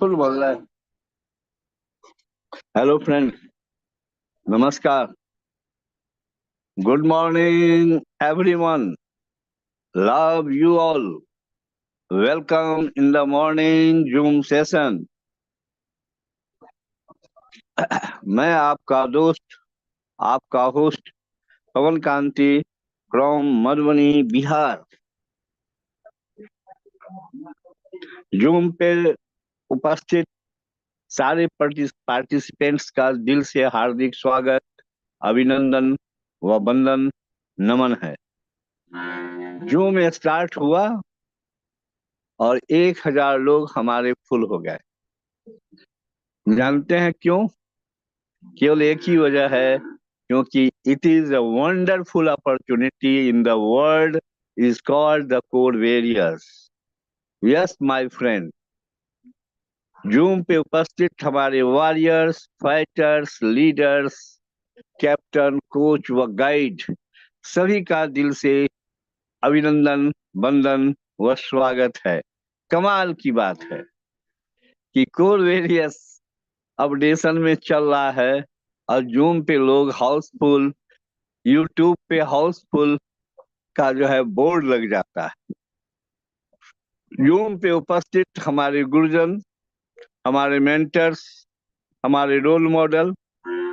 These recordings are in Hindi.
फुल बोल रहा है। हेलो फ्रेंड, नमस्कार। Good morning everyone. Love you all. Welcome in the morning zoom session. मैं आपका दोस्त, आपका host Pawan Kanti from Madhubani, Bihar. Zoom पे उपस्थित सारे पार्टिसिपेंट्स का दिल से हार्दिक स्वागत, अभिनंदन व वंदन, नमन है। जूम स्टार्ट हुआ और 1000 लोग हमारे फुल हो गए। जानते हैं क्यों? केवल एक ही वजह है, क्योंकि it is a wonderful opportunity in the world is called the core warriors. Yes my friend, zoom पे उपस्थित हमारे warriors, fighters, leaders, captain, coach व गाइड सभी का दिल से अभिनंदन, वंदन व स्वागत है। कमाल की बात है कि कोर वेरियस अपडेशन में चल रहा है और जूम पे लोग हाउसफुल, यूट्यूब पे हाउसफुल का जो है बोर्ड लग जाता है। जूम पे उपस्थित हमारे गुरुजन, हमारे मेंटर्स, हमारे रोल मॉडल,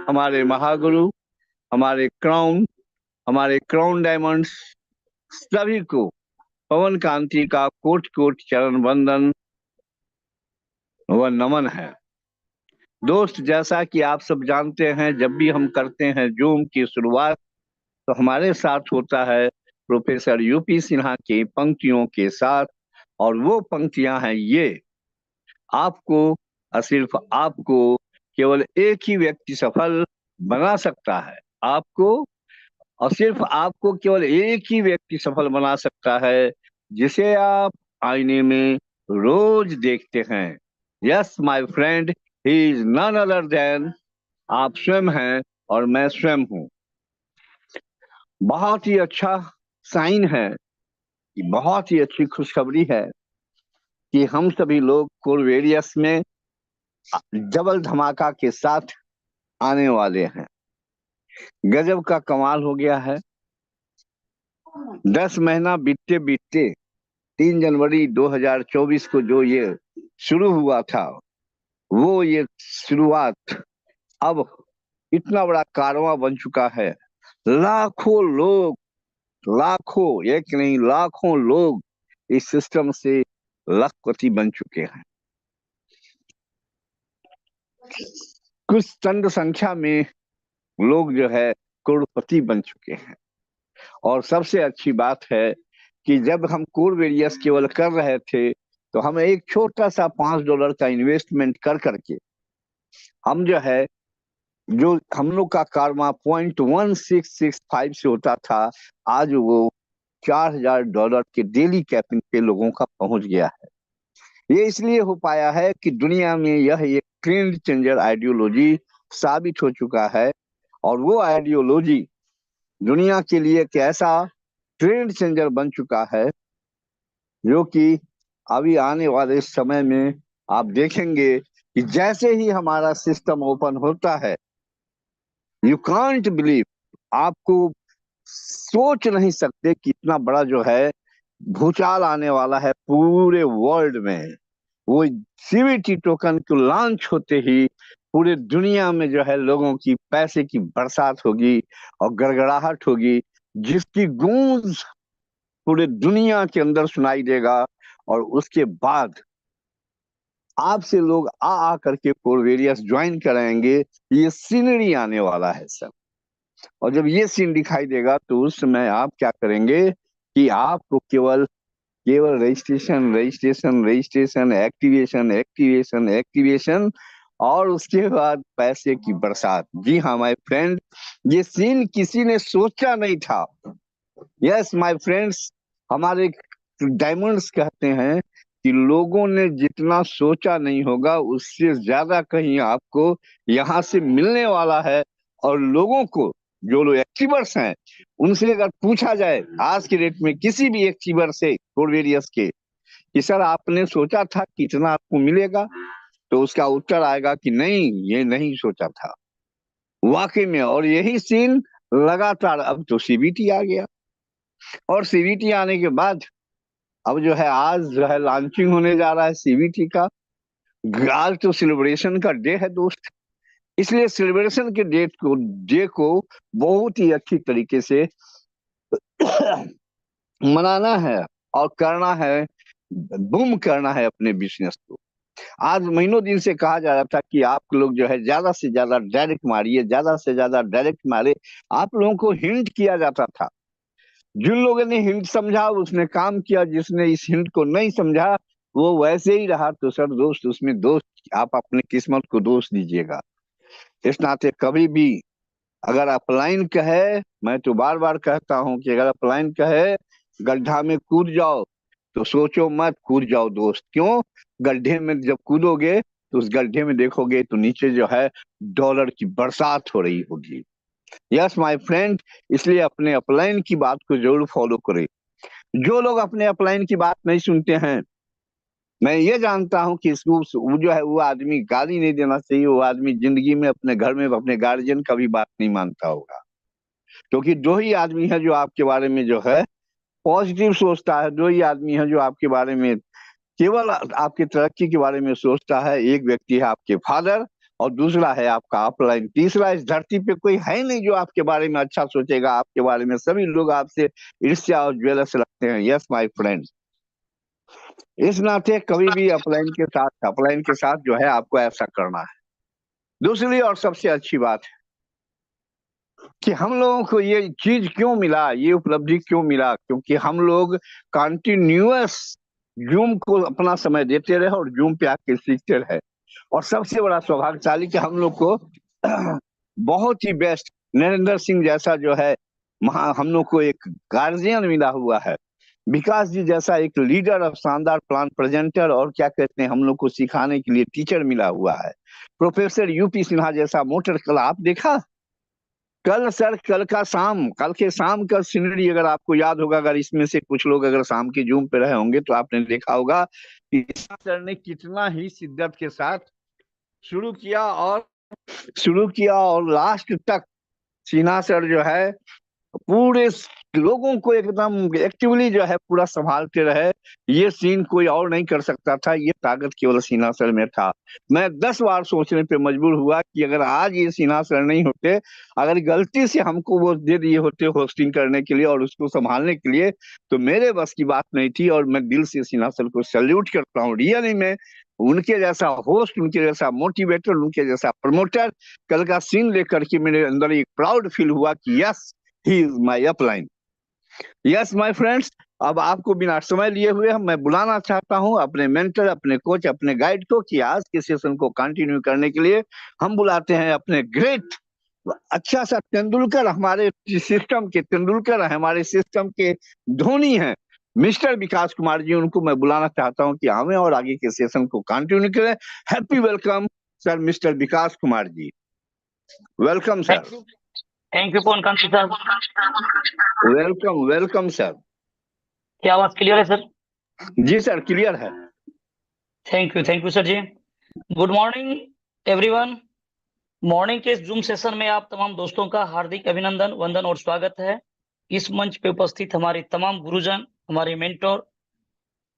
हमारे महागुरु, हमारे क्राउन डायमंड्स, सभी को पवन कांति का कोट कोट चरण वंदन व नमन है। दोस्त, जैसा कि आप सब जानते हैं, जब भी हम करते हैं जूम की शुरुआत तो हमारे साथ होता है प्रोफेसर यूपी सिन्हा की पंक्तियों के साथ। और वो पंक्तियां हैं ये: आपको और सिर्फ आपको केवल एक ही व्यक्ति सफल बना सकता है। आपको और सिर्फ आपको केवल एक ही व्यक्ति सफल बना सकता है, जिसे आप आईने में रोज देखते हैं। Yes my friend, he is none other than आप स्वयं हैं और मैं स्वयं हूँ। बहुत ही अच्छा साइन है, बहुत ही अच्छी खुशखबरी है कि हम सभी लोग कोरवेरियस में डबल धमाका के साथ आने वाले हैं। गजब का कमाल हो गया है। 10 महीना बीतते बीतते 3 जनवरी 2024 को जो ये शुरू हुआ था, वो ये शुरुआत अब इतना बड़ा कारवां बन चुका है। लाखों लोग, लाखों, एक नहीं लाखों लोग इस सिस्टम से लखपति बन चुके हैं। कुछ चंद संख्या में लोग जो है करोड़पति बन चुके हैं। और सबसे अच्छी बात है कि जब हम कोर वेरियस केवल कर रहे थे तो हम एक छोटा सा $5 का इन्वेस्टमेंट कर करके हम जो है, जो हम लोग का कारमा $0.1665 से होता था, आज वो $4000 के डेली कैपिंग पे लोगों का पहुंच गया है। ये इसलिए हो पाया है कि दुनिया में यह एक ट्रेंड चेंजर आइडियोलॉजी साबित हो चुका है। और वो आइडियोलॉजी दुनिया के लिए एक ऐसा ट्रेंड चेंजर बन चुका है जो कि अभी आने वाले समय में आप देखेंगे कि जैसे ही हमारा सिस्टम ओपन होता है, यू कांट बिलीव, आपको सोच नहीं सकते कि इतना बड़ा जो है भूचाल आने वाला है पूरे वर्ल्ड में। वो सीवीटी टोकन को लॉन्च होते ही पूरे दुनिया में जो है लोगों की पैसे की बरसात होगी और गड़गड़ाहट होगी, जिसकी गूंज पूरे दुनिया के अंदर सुनाई देगा। और उसके बाद आपसे लोग आ आ करके कोरवेरियस ज्वाइन कराएंगे। ये सीनरी आने वाला है सब। और जब ये सीन दिखाई देगा तो उस समय आप क्या करेंगे कि आपको केवल केवल registration registration registration, activation activation activation, और उसके बाद पैसे की बरसात। जी हाँ माय फ्रेंड, ये सीन किसी ने सोचा नहीं था। यस माय फ्रेंड्स, हमारे डायमंड्स कहते हैं कि लोगों ने जितना सोचा नहीं होगा उससे ज्यादा कहीं आपको यहाँ से मिलने वाला है। और लोगों को, जो लोग एक्टिवर्स हैं, उनसे अगर पूछा जाए आज के डेट में किसी भी एक्टिवर से कोरवेरियस के कि सर आपने सोचा था कितना आपको मिलेगा, तो उसका उत्तर आएगा कि नहीं, ये नहीं सोचा था वाकई में। और यही सीन लगातार, अब तो सीबीटी आ गया, और सीबीटी आने के बाद अब जो है आज जो है लॉन्चिंग होने जा रहा है सीबीटी का। आज तो सेलिब्रेशन का डे है दोस्त, इसलिए सेलिब्रेशन के डे को बहुत ही अच्छी तरीके से मनाना है और करना है, बूम करना है अपने बिजनेस को। आज महीनों दिन से कहा जा रहा था कि आप लोग जो है ज्यादा से ज्यादा डायरेक्ट मारिए, ज्यादा से ज्यादा डायरेक्ट मारे। आप लोगों को हिंट किया जाता था, जिन लोगों ने हिंट समझा उसने काम किया, जिसने इस हिंट को नहीं समझा वो वैसे ही रहा। तो सर दोस्त, उसमें दोस्त आप अपने किस्मत को दोष दीजिएगा। इस नाते कभी भी अगर अपलाइन कहे, मैं तो बार बार कहता हूं कि अगर अपलाइन कहे गड्ढा में कूद जाओ तो सोचो मत, कूद जाओ दोस्त। क्यों? गड्ढे में जब कूदोगे तो उस गड्ढे में देखोगे तो नीचे जो है डॉलर की बरसात हो रही होगी। यस माय फ्रेंड, इसलिए अपने अपलाइन की बात को जरूर फॉलो करें। जो लोग अपने अपलाइन की बात नहीं सुनते हैं, मैं ये जानता हूं कि इसको वो जो है वो आदमी गाली नहीं देना चाहिए, वो आदमी जिंदगी में अपने घर में अपने गार्जियन का भी बात नहीं मानता होगा। क्योंकि दो ही आदमी है जो आपके बारे में जो है पॉजिटिव सोचता है, दो ही आदमी है जो आपके बारे में केवल आपकी तरक्की के बारे में सोचता है। एक व्यक्ति है आपके फादर और दूसरा है आपका अपलाइन। तीसरा इस धरती पे कोई है नहीं जो आपके बारे में अच्छा सोचेगा। आपके बारे में सभी लोग आपसे ईर्ष्या और ज्वेलस रखते हैं। यस माय फ्रेंड, इस नाते कभी भी अपलाइन के साथ जो है आपको ऐसा करना है। दूसरी और सबसे अच्छी बात है कि हम लोगों को ये चीज क्यों मिला, ये उपलब्धि क्यों मिला, क्योंकि हम लोग कंटिन्यूअस जूम को अपना समय देते रहे और जूम पे आके सीखते रहे। और सबसे बड़ा सौभाग्यशाली कि हम लोग को बहुत ही बेस्ट नरेंद्र सिंह जैसा जो है हम लोग को एक गार्जियन मिला हुआ है। विकास जी जैसा एक लीडर और शानदार प्लान प्रेजेंटर और क्या कहते हैं हम लोग को सिखाने के लिए टीचर मिला हुआ है। प्रोफेसर यूपी सिन्हा जैसा मोटर कला आप देखा कल सर, कल के शाम का सीनरी अगर आपको याद होगा, अगर इसमें से कुछ लोग अगर शाम के जूम पे रहे होंगे तो आपने देखा होगा कि सर ने कितना ही शिद्दत के साथ शुरू किया और लास्ट तक सिन्हा सर जो है पूरे लोगों को एकदम एक्टिवली जो है पूरा संभालते रहे। ये सीन कोई और नहीं कर सकता था, ये ताकत केवल सिन्हा सर में था। मैं 10 बार सोचने पे मजबूर हुआ कि अगर आज ये सिन्हा सर नहीं होते, अगर गलती से हमको वो दे दिए होते होस्टिंग करने के लिए और उसको संभालने के लिए, तो मेरे बस की बात नहीं थी। और मैं दिल से सिन्हा सर को सैल्यूट करता हूँ रियली में। उनके जैसा होस्ट, उनके जैसा मोटिवेटर, उनके जैसा प्रमोटर कल का सीन लेकर के मेरे अंदर एक प्राउड फील हुआ कि yes, he is my upline. Yes my friends, अब आपको बिना समय लिए हुए मैं बुलाना चाहता हूं अपने मेंटर, अपने कोच, अपने गाइड को कि आज के सेशन को कंटिन्यू करने के लिए हम बुलाते हैं अपने ग्रेट अच्छा सा तेंदुलकर, हमारे सिस्टम के तेंदुलकर, हमारे सिस्टम के धोनी हैं, मिस्टर विकास कुमार जी। उनको मैं बुलाना चाहता हूं कि हमें और आगे के सेशन को कंटिन्यू करें। Happy welcome sir, mister Vikas Kumar ji, welcome sir. Thank you Pawan Kant sir. Welcome welcome sir. क्या आवाज क्लियर है सर? जी सर, क्लियर है। थैंक यू सर जी। Good morning everyone. मॉर्निंग के इस जूम सेशन में आप तमाम दोस्तों का हार्दिक अभिनंदन, वंदन और स्वागत है। इस मंच पे उपस्थित हमारे तमाम गुरुजन, हमारे मेंटोर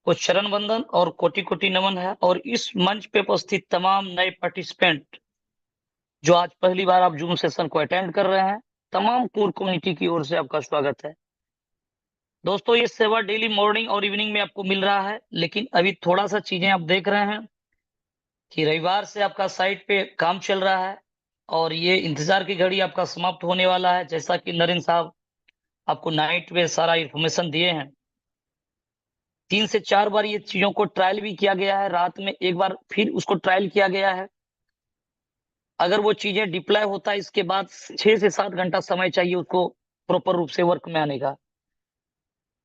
को चरण वंदन और कोटि कोटि नमन है। और इस मंच पे उपस्थित तमाम नए पार्टिसिपेंट जो आज पहली बार आप जूम सेशन को अटेंड कर रहे हैं, तमाम कोर कम्युनिटी की ओर से आपका स्वागत है। दोस्तों, ये सेवा डेली मॉर्निंग और इवनिंग में आपको मिल रहा है, लेकिन अभी थोड़ा सा चीजें आप देख रहे हैं कि रविवार से आपका साइट पे काम चल रहा है और ये इंतजार की घड़ी आपका समाप्त होने वाला है। जैसा कि नरेंद्र साहब आपको नाइट में सारा इंफॉर्मेशन दिए हैं, 3 से 4 बार ये चीजों को ट्रायल भी किया गया है, रात में एक बार फिर उसको ट्रायल किया गया है। अगर वो चीजें डिप्लॉय होता है, इसके बाद 6 से 7 घंटा समय चाहिए उसको प्रॉपर रूप से वर्क में आने का।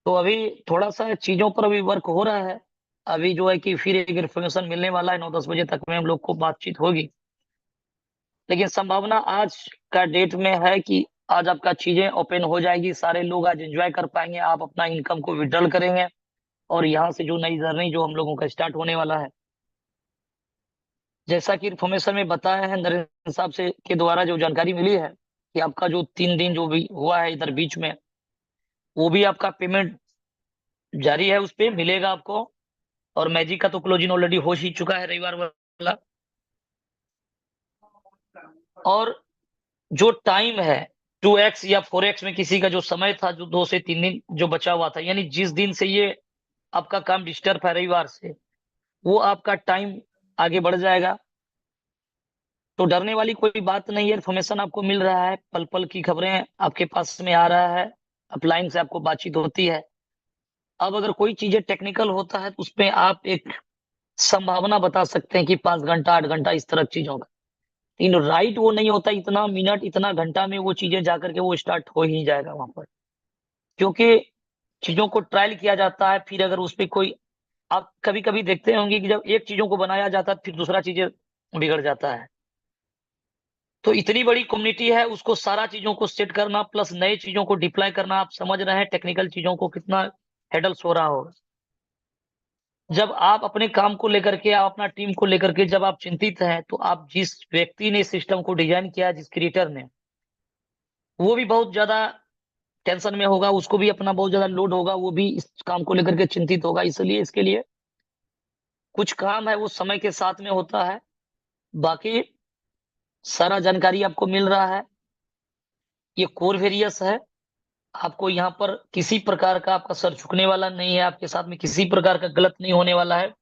तो अभी थोड़ा सा चीजों पर अभी वर्क हो रहा है। अभी जो है कि फिर एक इन्फॉर्मेशन मिलने वाला है, 9-10 बजे तक में हम लोग को बातचीत होगी। लेकिन संभावना आज का डेट में है कि आज आपका चीजें ओपन हो जाएगी, सारे लोग आज एंजॉय कर पाएंगे, आप अपना इनकम को विड्रॉल करेंगे और यहाँ से जो नई जर्नी जो हम लोगों का स्टार्ट होने वाला है। जैसा कि इन्फॉर्मेशन में बताया है नरेंद्र साहब से के द्वारा जो जानकारी मिली है कि आपका जो 3 दिन जो भी हुआ है इधर बीच में, वो भी आपका पेमेंट जारी है, उस पे मिलेगा आपको। और मैजिक का तो क्लोजिंग ऑलरेडी हो ही चुका है रविवार वाला। और जो टाइम है 2x या 4x में किसी का जो समय था, जो 2 से 3 दिन जो बचा हुआ था, यानी जिस दिन से ये आपका काम डिस्टर्ब है रविवार से, वो आपका टाइम आगे बढ़ जाएगा। तो डरने वाली कोई बात नहीं है, इन्फॉर्मेशन आपको मिल रहा है, पल पल की खबरें आपके पास में आ रहा है, अपलाइन से आपको बातचीत होती है। अब अगर कोई चीजें टेक्निकल होता है तो उसमें आप एक संभावना बता सकते हैं कि 5 घंटा 8 घंटा इस तरह की चीजों का, लेकिन राइट वो नहीं होता, इतना मिनट इतना घंटा में वो चीजें जाकर के वो स्टार्ट हो ही जाएगा वहां पर। क्योंकि चीजों को ट्रायल किया जाता है, फिर अगर उस पर कोई, आप कभी कभी देखते होंगे कि जब एक चीजों को बनाया जाता है फिर दूसरा चीजें बिगड़ जाता है। तो इतनी बड़ी कम्युनिटी है, उसको सारा चीजों को सेट करना प्लस नए चीजों को डिप्लॉय करना, आप समझ रहे हैं टेक्निकल चीजों को कितना हेडल्स हो रहा होगा। जब आप अपने काम को लेकर के, आप अपना टीम को लेकर के जब आप चिंतित हैं, तो आप जिस व्यक्ति ने सिस्टम को डिजाइन किया, जिस क्रिएटर ने, वो भी बहुत ज्यादा टेंशन में होगा, उसको भी अपना बहुत ज्यादा लोड होगा, वो भी इस काम को लेकर के चिंतित होगा। इसलिए इसके लिए कुछ काम है वो समय के साथ में होता है। बाकी सारा जानकारी आपको मिल रहा है। ये कोर वेरियस है, आपको यहाँ पर किसी प्रकार का आपका सर झुकने वाला नहीं है, आपके साथ में किसी प्रकार का गलत नहीं होने वाला है।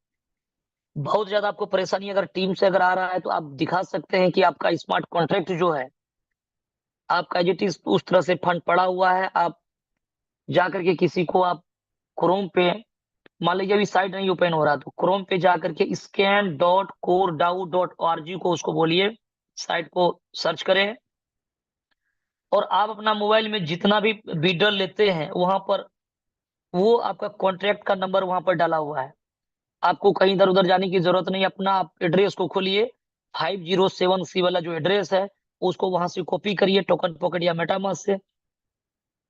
बहुत ज्यादा आपको परेशानी अगर टीम से अगर आ रहा है तो आप दिखा सकते हैं कि आपका स्मार्ट कॉन्ट्रैक्ट जो है, आपका एज इट इज उस तरह से फंड पड़ा हुआ है। आप जा करके किसी को आप क्रोम पे, मान लीजिए अभी साइट नहीं ओपन हो रहा, तो क्रोम पे जा करके scan.coreDAO.org को उसको बोलिए, साइट को सर्च करें, और आप अपना मोबाइल में जितना भी बिडर लेते हैं वहां पर, वो आपका कॉन्ट्रैक्ट का नंबर वहां पर डाला हुआ है। आपको कहीं इधर उधर जाने की जरूरत नहीं, अपना आप एड्रेस को खोलिए, 507C वाला जो एड्रेस है उसको वहां से कॉपी करिए टोकन पॉकेट या मेटामास्क से,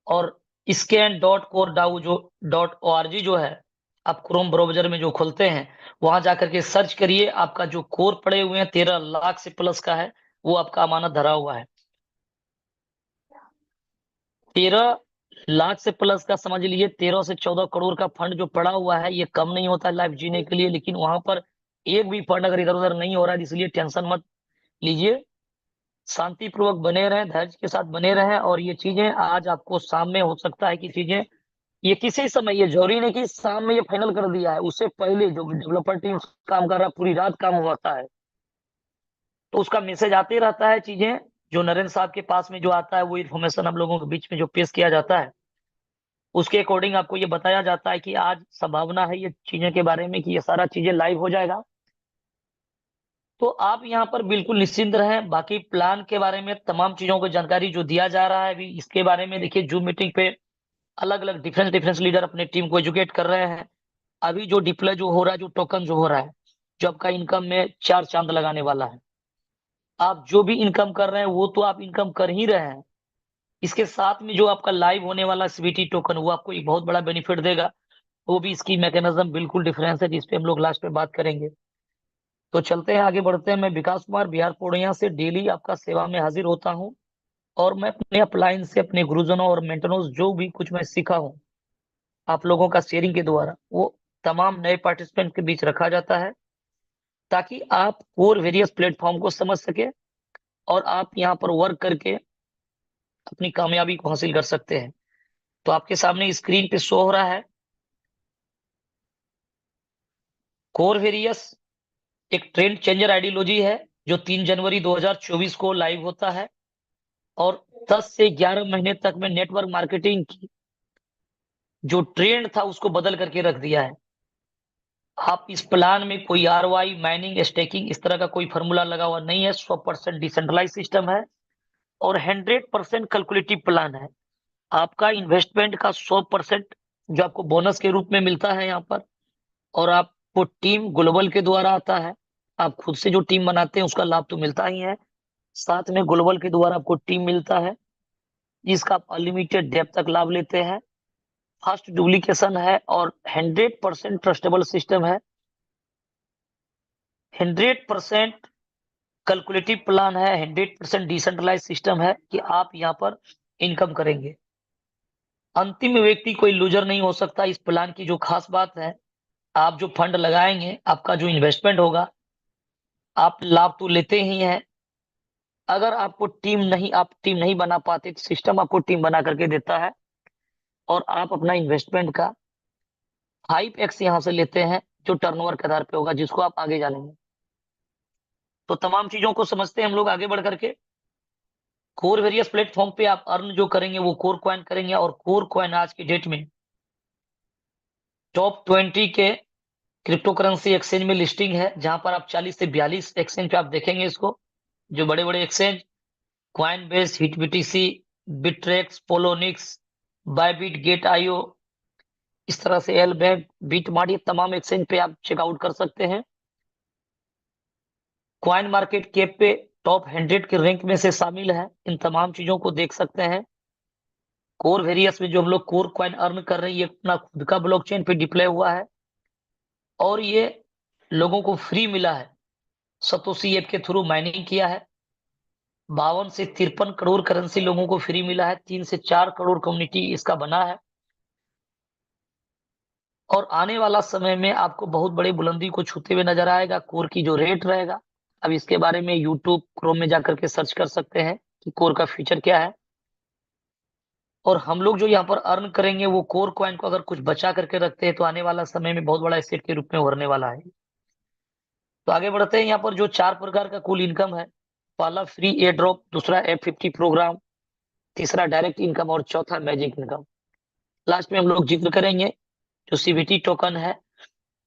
और scan.coreDAO जो .org जो है, आप क्रोम ब्राउजर में जो खोलते हैं वहां जाकर के सर्च करिए। आपका जो कोर पड़े हुए हैं 13 लाख से प्लस का है, वो आपका अमानत धरा हुआ है। 13 लाख से प्लस का, समझ लीजिए 13 से 14 करोड़ का फंड जो पड़ा हुआ है, ये कम नहीं होता है लाइफ जीने के लिए, लेकिन वहां पर एक भी फंड अगर इधर उधर नहीं हो रहा है, इसलिए टेंशन मत लीजिए। शांतिपूर्वक बने रहें, धैर्य के साथ बने रहें, और ये चीजें आज आपको शाम में हो सकता है कि चीजें, ये किसी समय, ये जरूरी नहीं कि शाम में ये फाइनल कर दिया है, उससे पहले जो डेवलपर टीम काम कर रहा है, पूरी रात काम होता है, तो उसका मैसेज आते रहता है। चीजें जो नरेंद्र साहब के पास में जो आता है, वो इन्फॉर्मेशन हम लोगों के बीच में जो पेश किया जाता है, उसके अकॉर्डिंग आपको ये बताया जाता है कि आज संभावना है ये चीजें के बारे में कि ये सारा चीजें लाइव हो जाएगा। तो आप यहाँ पर बिल्कुल निश्चिंत रहें। बाकी प्लान के बारे में तमाम चीजों को जानकारी जो दिया जा रहा है अभी, इसके बारे में देखिए जूम मीटिंग पे अलग अलग डिफरेंस डिफरेंस लीडर अपने टीम को एजुकेट कर रहे हैं। अभी जो डिप्लॉय जो हो रहा है, जो टोकन जो हो रहा है, जो आपका इनकम में 4 चांद लगाने वाला है, आप जो भी इनकम कर रहे हैं वो तो आप इनकम कर ही रहे हैं, इसके साथ में जो आपका लाइव होने वाला सीवीटी टोकन, वो आपको एक बहुत बड़ा बेनिफिट देगा। वो भी इसकी मैकेनिज्म बिल्कुल डिफरेंस है, जिसपे हम लोग लास्ट में बात करेंगे। तो चलते हैं, आगे बढ़ते हैं। मैं विकास कुमार बिहार पूर्णिया से डेली आपका सेवा में हाजिर होता हूँ, और मैं अपने अपलाइन से अपने गुरुजनों और मेंटनों जो भी कुछ मैं सीखा हूँ आप लोगों का शेयरिंग के द्वारा, वो तमाम नए पार्टिसिपेंट के बीच रखा जाता है, ताकि आप और वेरियस प्लेटफॉर्म को समझ सके, और आप यहाँ पर वर्क करके अपनी कामयाबी को हासिल कर सकते हैं। तो आपके सामने स्क्रीन पे शो हो रहा है कोर वेरियस, एक ट्रेंड चेंजर आइडियोलॉजी है, जो 3 जनवरी 2024 को लाइव होता है, और 10 से 11 महीने तक में नेटवर्क मार्केटिंग की जो ट्रेंड था उसको बदल करके रख दिया है। आप इस प्लान में कोई आरओआई, माइनिंग, स्टेकिंग इस तरह का कोई फॉर्मूला लगा हुआ नहीं है। 100% डिसेंट्रलाइज सिस्टम है, और 100% कैलकुलेटिव प्लान है। आपका इन्वेस्टमेंट का 100% जो आपको बोनस के रूप में मिलता है यहाँ पर, और आपको टीम ग्लोबल के द्वारा आता है। आप खुद से जो टीम बनाते हैं उसका लाभ तो मिलता ही है, साथ में ग्लोबल के द्वारा आपको टीम मिलता है, जिसका आप अनलिमिटेड डेप्थ तक लाभ लेते हैं। फास्ट डुप्लीकेशन है, और 100% ट्रस्टेबल सिस्टम है। 100% कैलकुलेटिव प्लान है, 100% डिसेंट्रलाइज सिस्टम है कि आप यहाँ पर इनकम करेंगे। अंतिम व्यक्ति कोई लूजर नहीं हो सकता। इस प्लान की जो खास बात है, आप जो फंड लगाएंगे, आपका जो इन्वेस्टमेंट होगा, आप लाभ तो लेते ही हैं। अगर आपको आप टीम नहीं बना पाते, तो सिस्टम आपको टीम बना करके देता है और आप अपना इन्वेस्टमेंट का 5x यहाँ से लेते हैं, जो टर्नओवर के आधार पे होगा, जिसको आप आगे जानेंगे। तो तमाम चीजों को समझते हैं हम लोग आगे बढ़ करके। कोर वेरियस प्लेटफॉर्म पे आप अर्न जो करेंगे वो कोर कॉइन करेंगे, और कोर कॉइन आज की डेट में टॉप 20 के क्रिप्टो करेंसी एक्सचेंज में लिस्टिंग है, जहां पर आप 40 से 42 एक्सचेंज पे आप देखेंगे इसको। जो बड़े बड़े exchange, Coinbase, HitBTC, Bittrex, Poloniex, Bybit, Gate IO, इस तरह से एल बैंक, बीटमार्ट, ये तमाम एक्सचेंज पे आप चेकआउट कर सकते हैं। क्वाइन मार्केट कैप पे टॉप 100 के रैंक में से शामिल है। इन तमाम चीजों को देख सकते हैं। कोर वेरियस में जो हम लोग कोर क्वाइन अर्न कर रहे हैं, ये अपना खुद का ब्लॉकचेन पे डिप्लॉय हुआ है और ये लोगों को फ्री मिला है। सतोशी ऐप के थ्रू माइनिंग किया है। 52 से 53 करोड़ करेंसी लोगों को फ्री मिला है। 3 से 4 करोड़ कम्युनिटी इसका बना है और आने वाला समय में आपको बहुत बड़ी बुलंदी को छूते हुए नजर आएगा। कोर की जो रेट रहेगा, अब इसके बारे में यूट्यूब क्रोम में जाकर के सर्च कर सकते हैं कि कोर का फीचर क्या है। और हम लोग जो यहाँ पर अर्न करेंगे, वो कोर कॉइन को अगर कुछ बचा करके रखते हैं, तो आने वाला समय में बहुत बड़ा एसेट के रूप में उभरने वाला है। तो आगे बढ़ते हैं। यहाँ पर जो 4 प्रकार का कुल इनकम है, पहला फ्री एयर ड्रॉप, दूसरा F50 प्रोग्राम, तीसरा डायरेक्ट इनकम और चौथा मैजिक इनकम। लास्ट में हम लोग जिक्र करेंगे जो CBT टोकन है,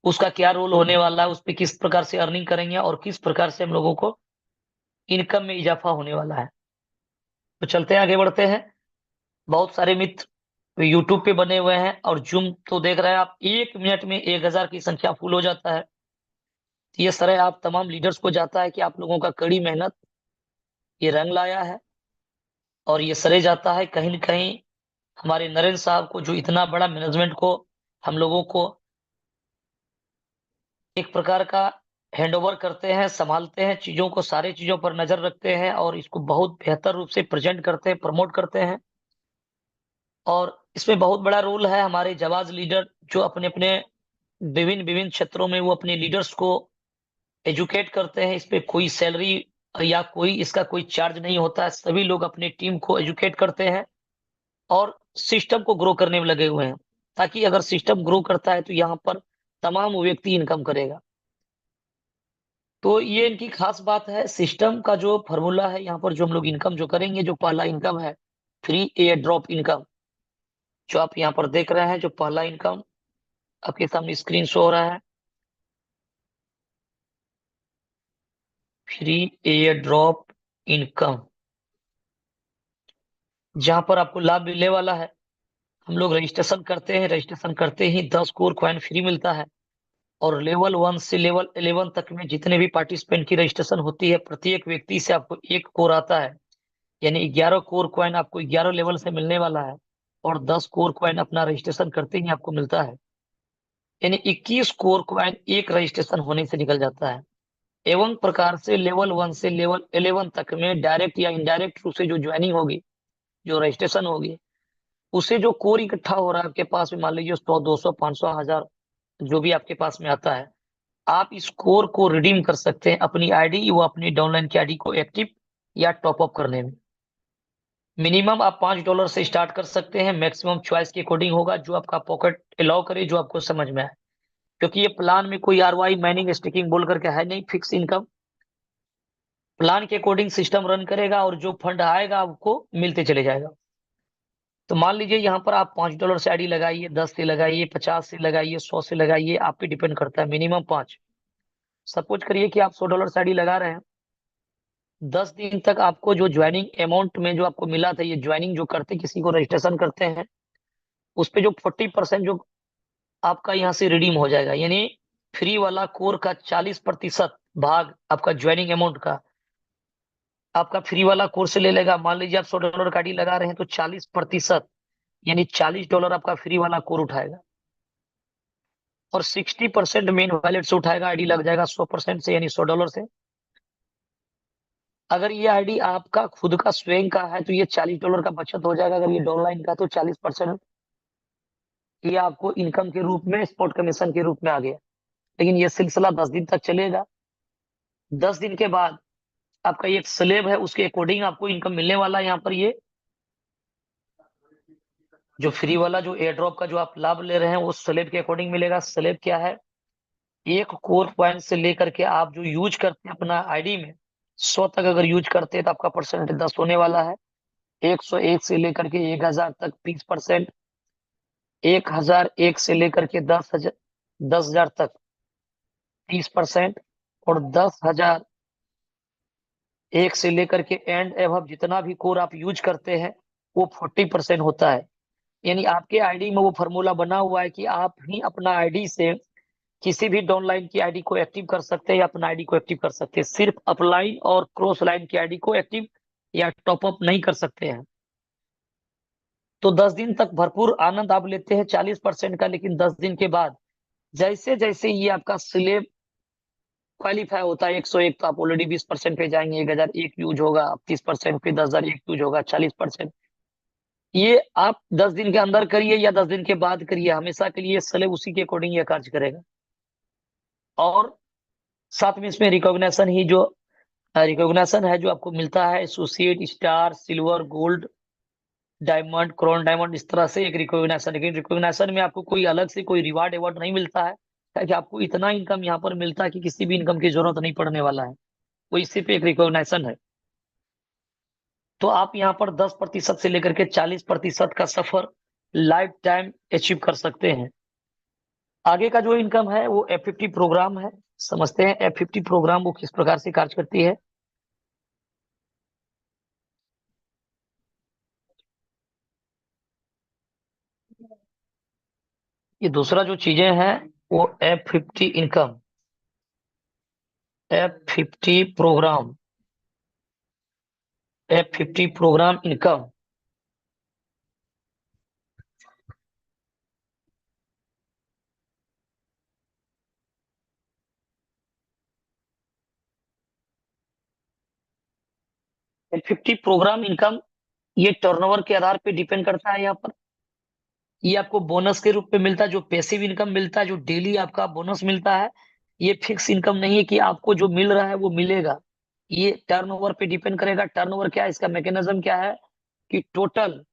उसका क्या रोल होने वाला है, उस पर किस प्रकार से अर्निंग करेंगे और किस प्रकार से हम लोगों को इनकम में इजाफा होने वाला है। तो चलते हैं, आगे बढ़ते हैं। बहुत सारे मित्र यूट्यूब पे बने हुए हैं और जूम तो देख रहे हैं आप, 1 मिनट में 1000 की संख्या फुल हो जाता है। तो ये श्रेय आप तमाम लीडर्स को जाता है कि आप लोगों का कड़ी मेहनत ये रंग लाया है। और ये श्रेय जाता है कहीं न कहीं हमारे नरेंद्र साहब को, जो इतना बड़ा मैनेजमेंट को हम लोगों को एक प्रकार का हैंडओवर करते हैं, संभालते हैं, चीजों को, सारी चीजों पर नजर रखते हैं और इसको बहुत बेहतर रूप से प्रेजेंट करते हैं, प्रमोट करते हैं। और इसमें बहुत बड़ा रोल है हमारे जाबाज लीडर, जो अपने अपने विभिन्न विभिन्न क्षेत्रों में वो अपने लीडर्स को एजुकेट करते हैं। इस पे कोई सैलरी या कोई इसका कोई चार्ज नहीं होता है। सभी लोग अपनी टीम को एजुकेट करते हैं और सिस्टम को ग्रो करने में लगे हुए हैं, ताकि अगर सिस्टम ग्रो करता है तो यहाँ पर तमाम व्यक्ति इनकम करेगा। तो ये इनकी खास बात है। सिस्टम का जो फॉर्मूला है, यहाँ पर जो हम लोग इनकम जो करेंगे, जो पहला इनकम है फ्री एयर ड्रॉप इनकम, जो आप यहाँ पर देख रहे हैं, जो पहला इनकम आपके सामने स्क्रीन शो हो रहा है, फ्री एयर ड्रॉप इनकम, जहां पर आपको लाभ मिलने वाला है। हम लोग रजिस्ट्रेशन करते हैं, रजिस्ट्रेशन करते ही 10 कोर कॉइन फ्री मिलता है। और लेवल 1 से लेवल 11 तक में जितने भी पार्टिसिपेंट की रजिस्ट्रेशन होती है, प्रत्येक व्यक्ति से आपको 1 कोर आता है, यानी 11 कोर कॉइन आपको 11 लेवल से मिलने वाला है। और 10 कोर कॉइन अपना रजिस्ट्रेशन करते ही आपको मिलता है, यानी 21 कोर कॉइन एक रजिस्ट्रेशन होने से निकल जाता है। एवं प्रकार से लेवल 1 से लेवल 11 तक में डायरेक्ट या इनडायरेक्ट रूप से जो ज्वाइनिंग होगी, जो रजिस्ट्रेशन होगी, उससे जो कोर इकट्ठा हो रहा है आपके पास में, मान लीजिए 100, 200, 500, 1000, जो भी आपके पास में आता है, आप इस कोर को रिडीम कर सकते हैं अपनी आईडी व अपनी डाउनलाइन की आईडी को एक्टिव या टॉपअप करने में। मिनिमम आप $5 से स्टार्ट कर सकते हैं, मैक्सिमम चॉइस के अकॉर्डिंग होगा, जो आपका पॉकेट अलाउ करे, जो आपको समझ में आए। क्योंकि ये प्लान में कोई ROI, माइनिंग, स्टेकिंग बोल करके है नहीं, फिक्स इनकम। प्लान के अकॉर्डिंग सिस्टम रन करेगा और जो फंड आएगा आपको मिलते चले जाएगा। तो मान लीजिए यहाँ पर आप $5 से आईडी लगाइए, 10 से लगाइए, 50 से लगाइए, 100 से लगाइए, आप पे डिपेंड करता है, मिनिमम 5। सपोज करिए कि आप $100 से आईडी लगा रहे हैं, 10 दिन तक आपको जो ज्वाइनिंग अमाउंट में जो आपको मिला था, ये ज्वाइनिंग जो करते, किसी को रजिस्ट्रेशन करते हैं, उस पे जो 40% जो आपका यहाँ से रिडीम हो जाएगा, यानी फ्री वाला कोर का 40% भाग आपका ज्वाइनिंग अमाउंट का आपका फ्री वाला कोर्स से ले लेगा। मान लीजिए आप $100 का आईडी लगा रहे हैं, तो 40%, यानी $40 आपका फ्री वाला कोर उठाएगा। और 60% मेन वॉलेट से उठाएगा, आईडी लग जाएगा 100% से, यानी $100 से। अगर ये आईडी आपका खुद का स्वयं का है तो ये $40 का बचत हो जाएगा। अगर ये डाउनलाइन का तो 40% ये आपको इनकम के रूप में, स्पॉट कमीशन के रूप में आ गया। लेकिन ये सिलसिला 10 दिन तक चलेगा। 10 दिन के बाद आपका ये एक स्लेब है, उसके अकॉर्डिंग आपको इनकम मिलने वाला है। यहाँ पर ये जो फ्री वाला जो एयर ड्रॉप का जो आप लाभ ले रहे हैं वो स्लेब के अकॉर्डिंग मिलेगा। स्लेब क्या है? एक कोर पॉइंट से लेकर के आप जो यूज करते हैं अपना आईडी में 100 तक अगर यूज करते हैं तो आपका परसेंटेज 10 होने वाला है। 101 से लेकर के 1000 तक 30%, 1001 से लेकर के 10,000 तक 30%, और 10,001 से लेकर के एंड एवब जितना भी कोर आप यूज करते हैं वो 40% होता है। यानी आपके आईडी में वो फॉर्मूला बना हुआ है कि आप ही अपना आईडी से किसी भी डाउनलाइन की आईडी को एक्टिव कर सकते हैं या अपना आईडी को एक्टिव कर सकते हैं। सिर्फ अपलाइन और क्रॉस लाइन की आईडी को एक्टिव या टॉपअप नहीं कर सकते हैं। तो 10 दिन तक भरपूर आनंद आप लेते हैं 40% का। लेकिन 10 दिन के बाद जैसे जैसे ये आपका स्लेब क्वालिफाई होता है 101, तो आप ऑलरेडी 20% पे जाएंगे। 1001 यूज होगा, आप 30% पे 10,001 यूज होगा 40%। ये आप 10 दिन के अंदर करिए या 10 दिन के बाद करिए, हमेशा के लिए स्लेब उसी के अकॉर्डिंग ये कार्य करेगा। और साथ में इसमें रिकॉग्निशन ही जो रिकॉग्निशन है जो आपको मिलता है, associate, star, silver, gold, diamond, crown diamond, इस तरह से एक रिकॉग्निशन। लेकिन रिकॉग्निशन में आपको कोई अलग से कोई रिवार्ड अवार्ड नहीं मिलता है, ताकि आपको इतना इनकम यहाँ पर मिलता है कि किसी भी इनकम की जरूरत नहीं पड़ने वाला है। वो इसी पे एक रिकॉग्निशन है। तो आप यहाँ पर 10% से लेकर के 40% का सफर लाइफ टाइम अचीव कर सकते हैं। आगे का जो इनकम है वो F50 प्रोग्राम है। समझते हैं F50 प्रोग्राम वो किस प्रकार से कार्य करती है। ये दूसरा जो चीजें हैं वो F50 income, F50 program, F50 program income. F50 program income ये टर्नओवर के आधार पे डिपेंड करता है। यहाँ पर ये आपको बोनस के रूप में मिलता है, जो पैसिव इनकम मिलता है, जो डेली आपका बोनस मिलता है। ये फिक्स इनकम नहीं है कि आपको जो मिल रहा है वो मिलेगा। ये टर्नओवर पे डिपेंड करेगा। टर्नओवर क्या है, इसका मैकेनिज्म क्या है कि टोटल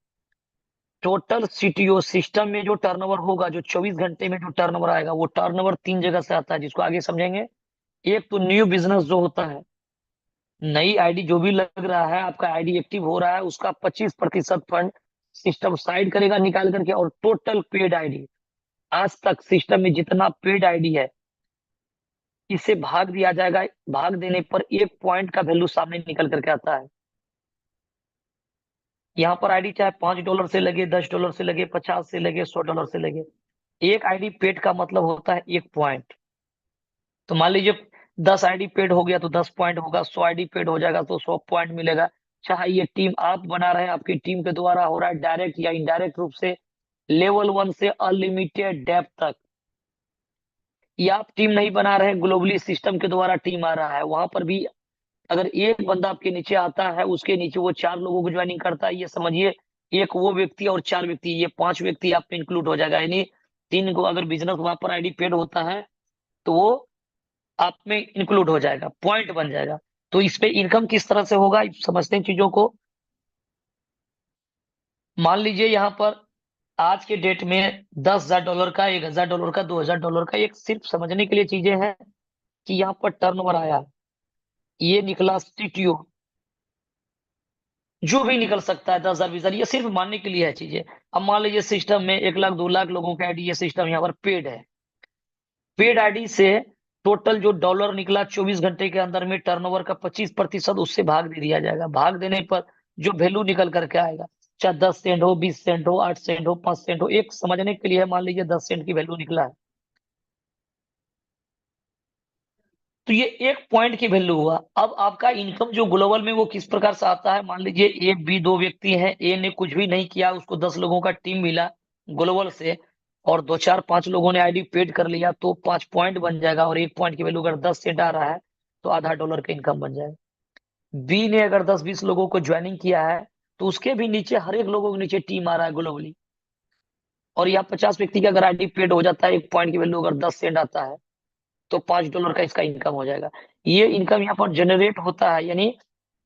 सीटीओ सिस्टम में जो टर्नओवर होगा, जो 24 घंटे में जो टर्नओवर आएगा, वो टर्नओवर 3 जगह से आता है, जिसको आगे समझेंगे। एक तो न्यू बिजनेस जो होता है, नई आईडी जो भी लग रहा है, आपका आईडी एक्टिव हो रहा है, उसका 25% फंड सिस्टम साइड करेगा निकाल करके। और टोटल पेड आईडी, आज तक सिस्टम में जितना पेड आईडी है इसे भाग दिया जाएगा। भाग देने पर 1 पॉइंट का वैल्यू सामने निकल करके आता है। यहाँ पर आईडी चाहे $5 से लगे, $10 से लगे, 50 से लगे, $100 से लगे, एक आईडी पेड का मतलब होता है 1 पॉइंट। तो मान लीजिए 10 आईडी पेड हो गया तो 10 पॉइंट होगा, 100 आईडी पेड हो जाएगा तो 100 पॉइंट मिलेगा। चाहे ये टीम आप बना रहे हैं, आपकी टीम के द्वारा हो रहा है डायरेक्ट या इनडायरेक्ट रूप से, लेवल 1 से अनलिमिटेड डेप्थ तक, या आप टीम नहीं बना रहे हैं, ग्लोबली सिस्टम के द्वारा टीम आ रहा है, वहां पर भी अगर एक बंदा आपके नीचे आता है, उसके नीचे वो 4 लोगों को ज्वाइनिंग करता है, ये समझिए एक वो व्यक्ति और 4 व्यक्ति, ये 5 व्यक्ति आप पे इंक्लूड हो जाएगा। यानी 3 को अगर बिजनेस वहां पर आईडी पेड होता है तो वो आप में इंक्लूड हो जाएगा, पॉइंट बन जाएगा। तो इस पे इनकम किस तरह से होगा, समझते हैं चीजों को। मान लीजिए यहाँ पर आज के डेट में $10,000 का, $1,000 का, $2,000 का, एक सिर्फ समझने के लिए चीजें हैं कि यहाँ पर टर्नओवर आया, ये निकला सीटीओ, जो भी निकल सकता है 10,000 20,000, ये सिर्फ मानने के लिए है चीजें। अब मान लीजिए सिस्टम में 1 लाख 2 लाख लोगों का आईडी, ये सिस्टम यहाँ पर पेड है। पेड आईडी से टोटल जो डॉलर निकला 24 घंटे के अंदर में, टर्नओवर का 25% उससे भाग दे दिया जाएगा। भाग देने पर जो वैल्यू निकल करके आएगा, चाहे 10 सेंट हो, 20 सेंट हो, 8 सेंट हो, 5 सेंट हो, एक समझने के लिए मान लीजिए 10 सेंट की वैल्यू निकला है, तो ये 1 पॉइंट की वैल्यू हुआ। अब आपका इनकम जो ग्लोबल में वो किस प्रकार से आता है, मान लीजिए ए बी 2 व्यक्ति हैं, ए ने कुछ भी नहीं किया, उसको 10 लोगों का टीम मिला ग्लोबल से, और 2 4 5 लोगों ने आईडी पेड कर लिया तो 5 पॉइंट बन जाएगा, और 1 पॉइंट की वैल्यू अगर 10 सेंट आ रहा है तो आधा डॉलर का इनकम बन जाएगा। बी ने अगर 10 20 लोगों को ज्वाइनिंग किया है तो उसके भी नीचे हर एक लोगों के नीचे टीम आ रहा है ग्लोबली, और यहाँ 50 व्यक्ति का अगर आईडी पेड हो जाता है, 1 पॉइंट की वैल्यू अगर 10 सेंट आता है तो 5 डॉलर का इसका इनकम हो जाएगा। ये इनकम यहाँ पर जनरेट होता है, यानी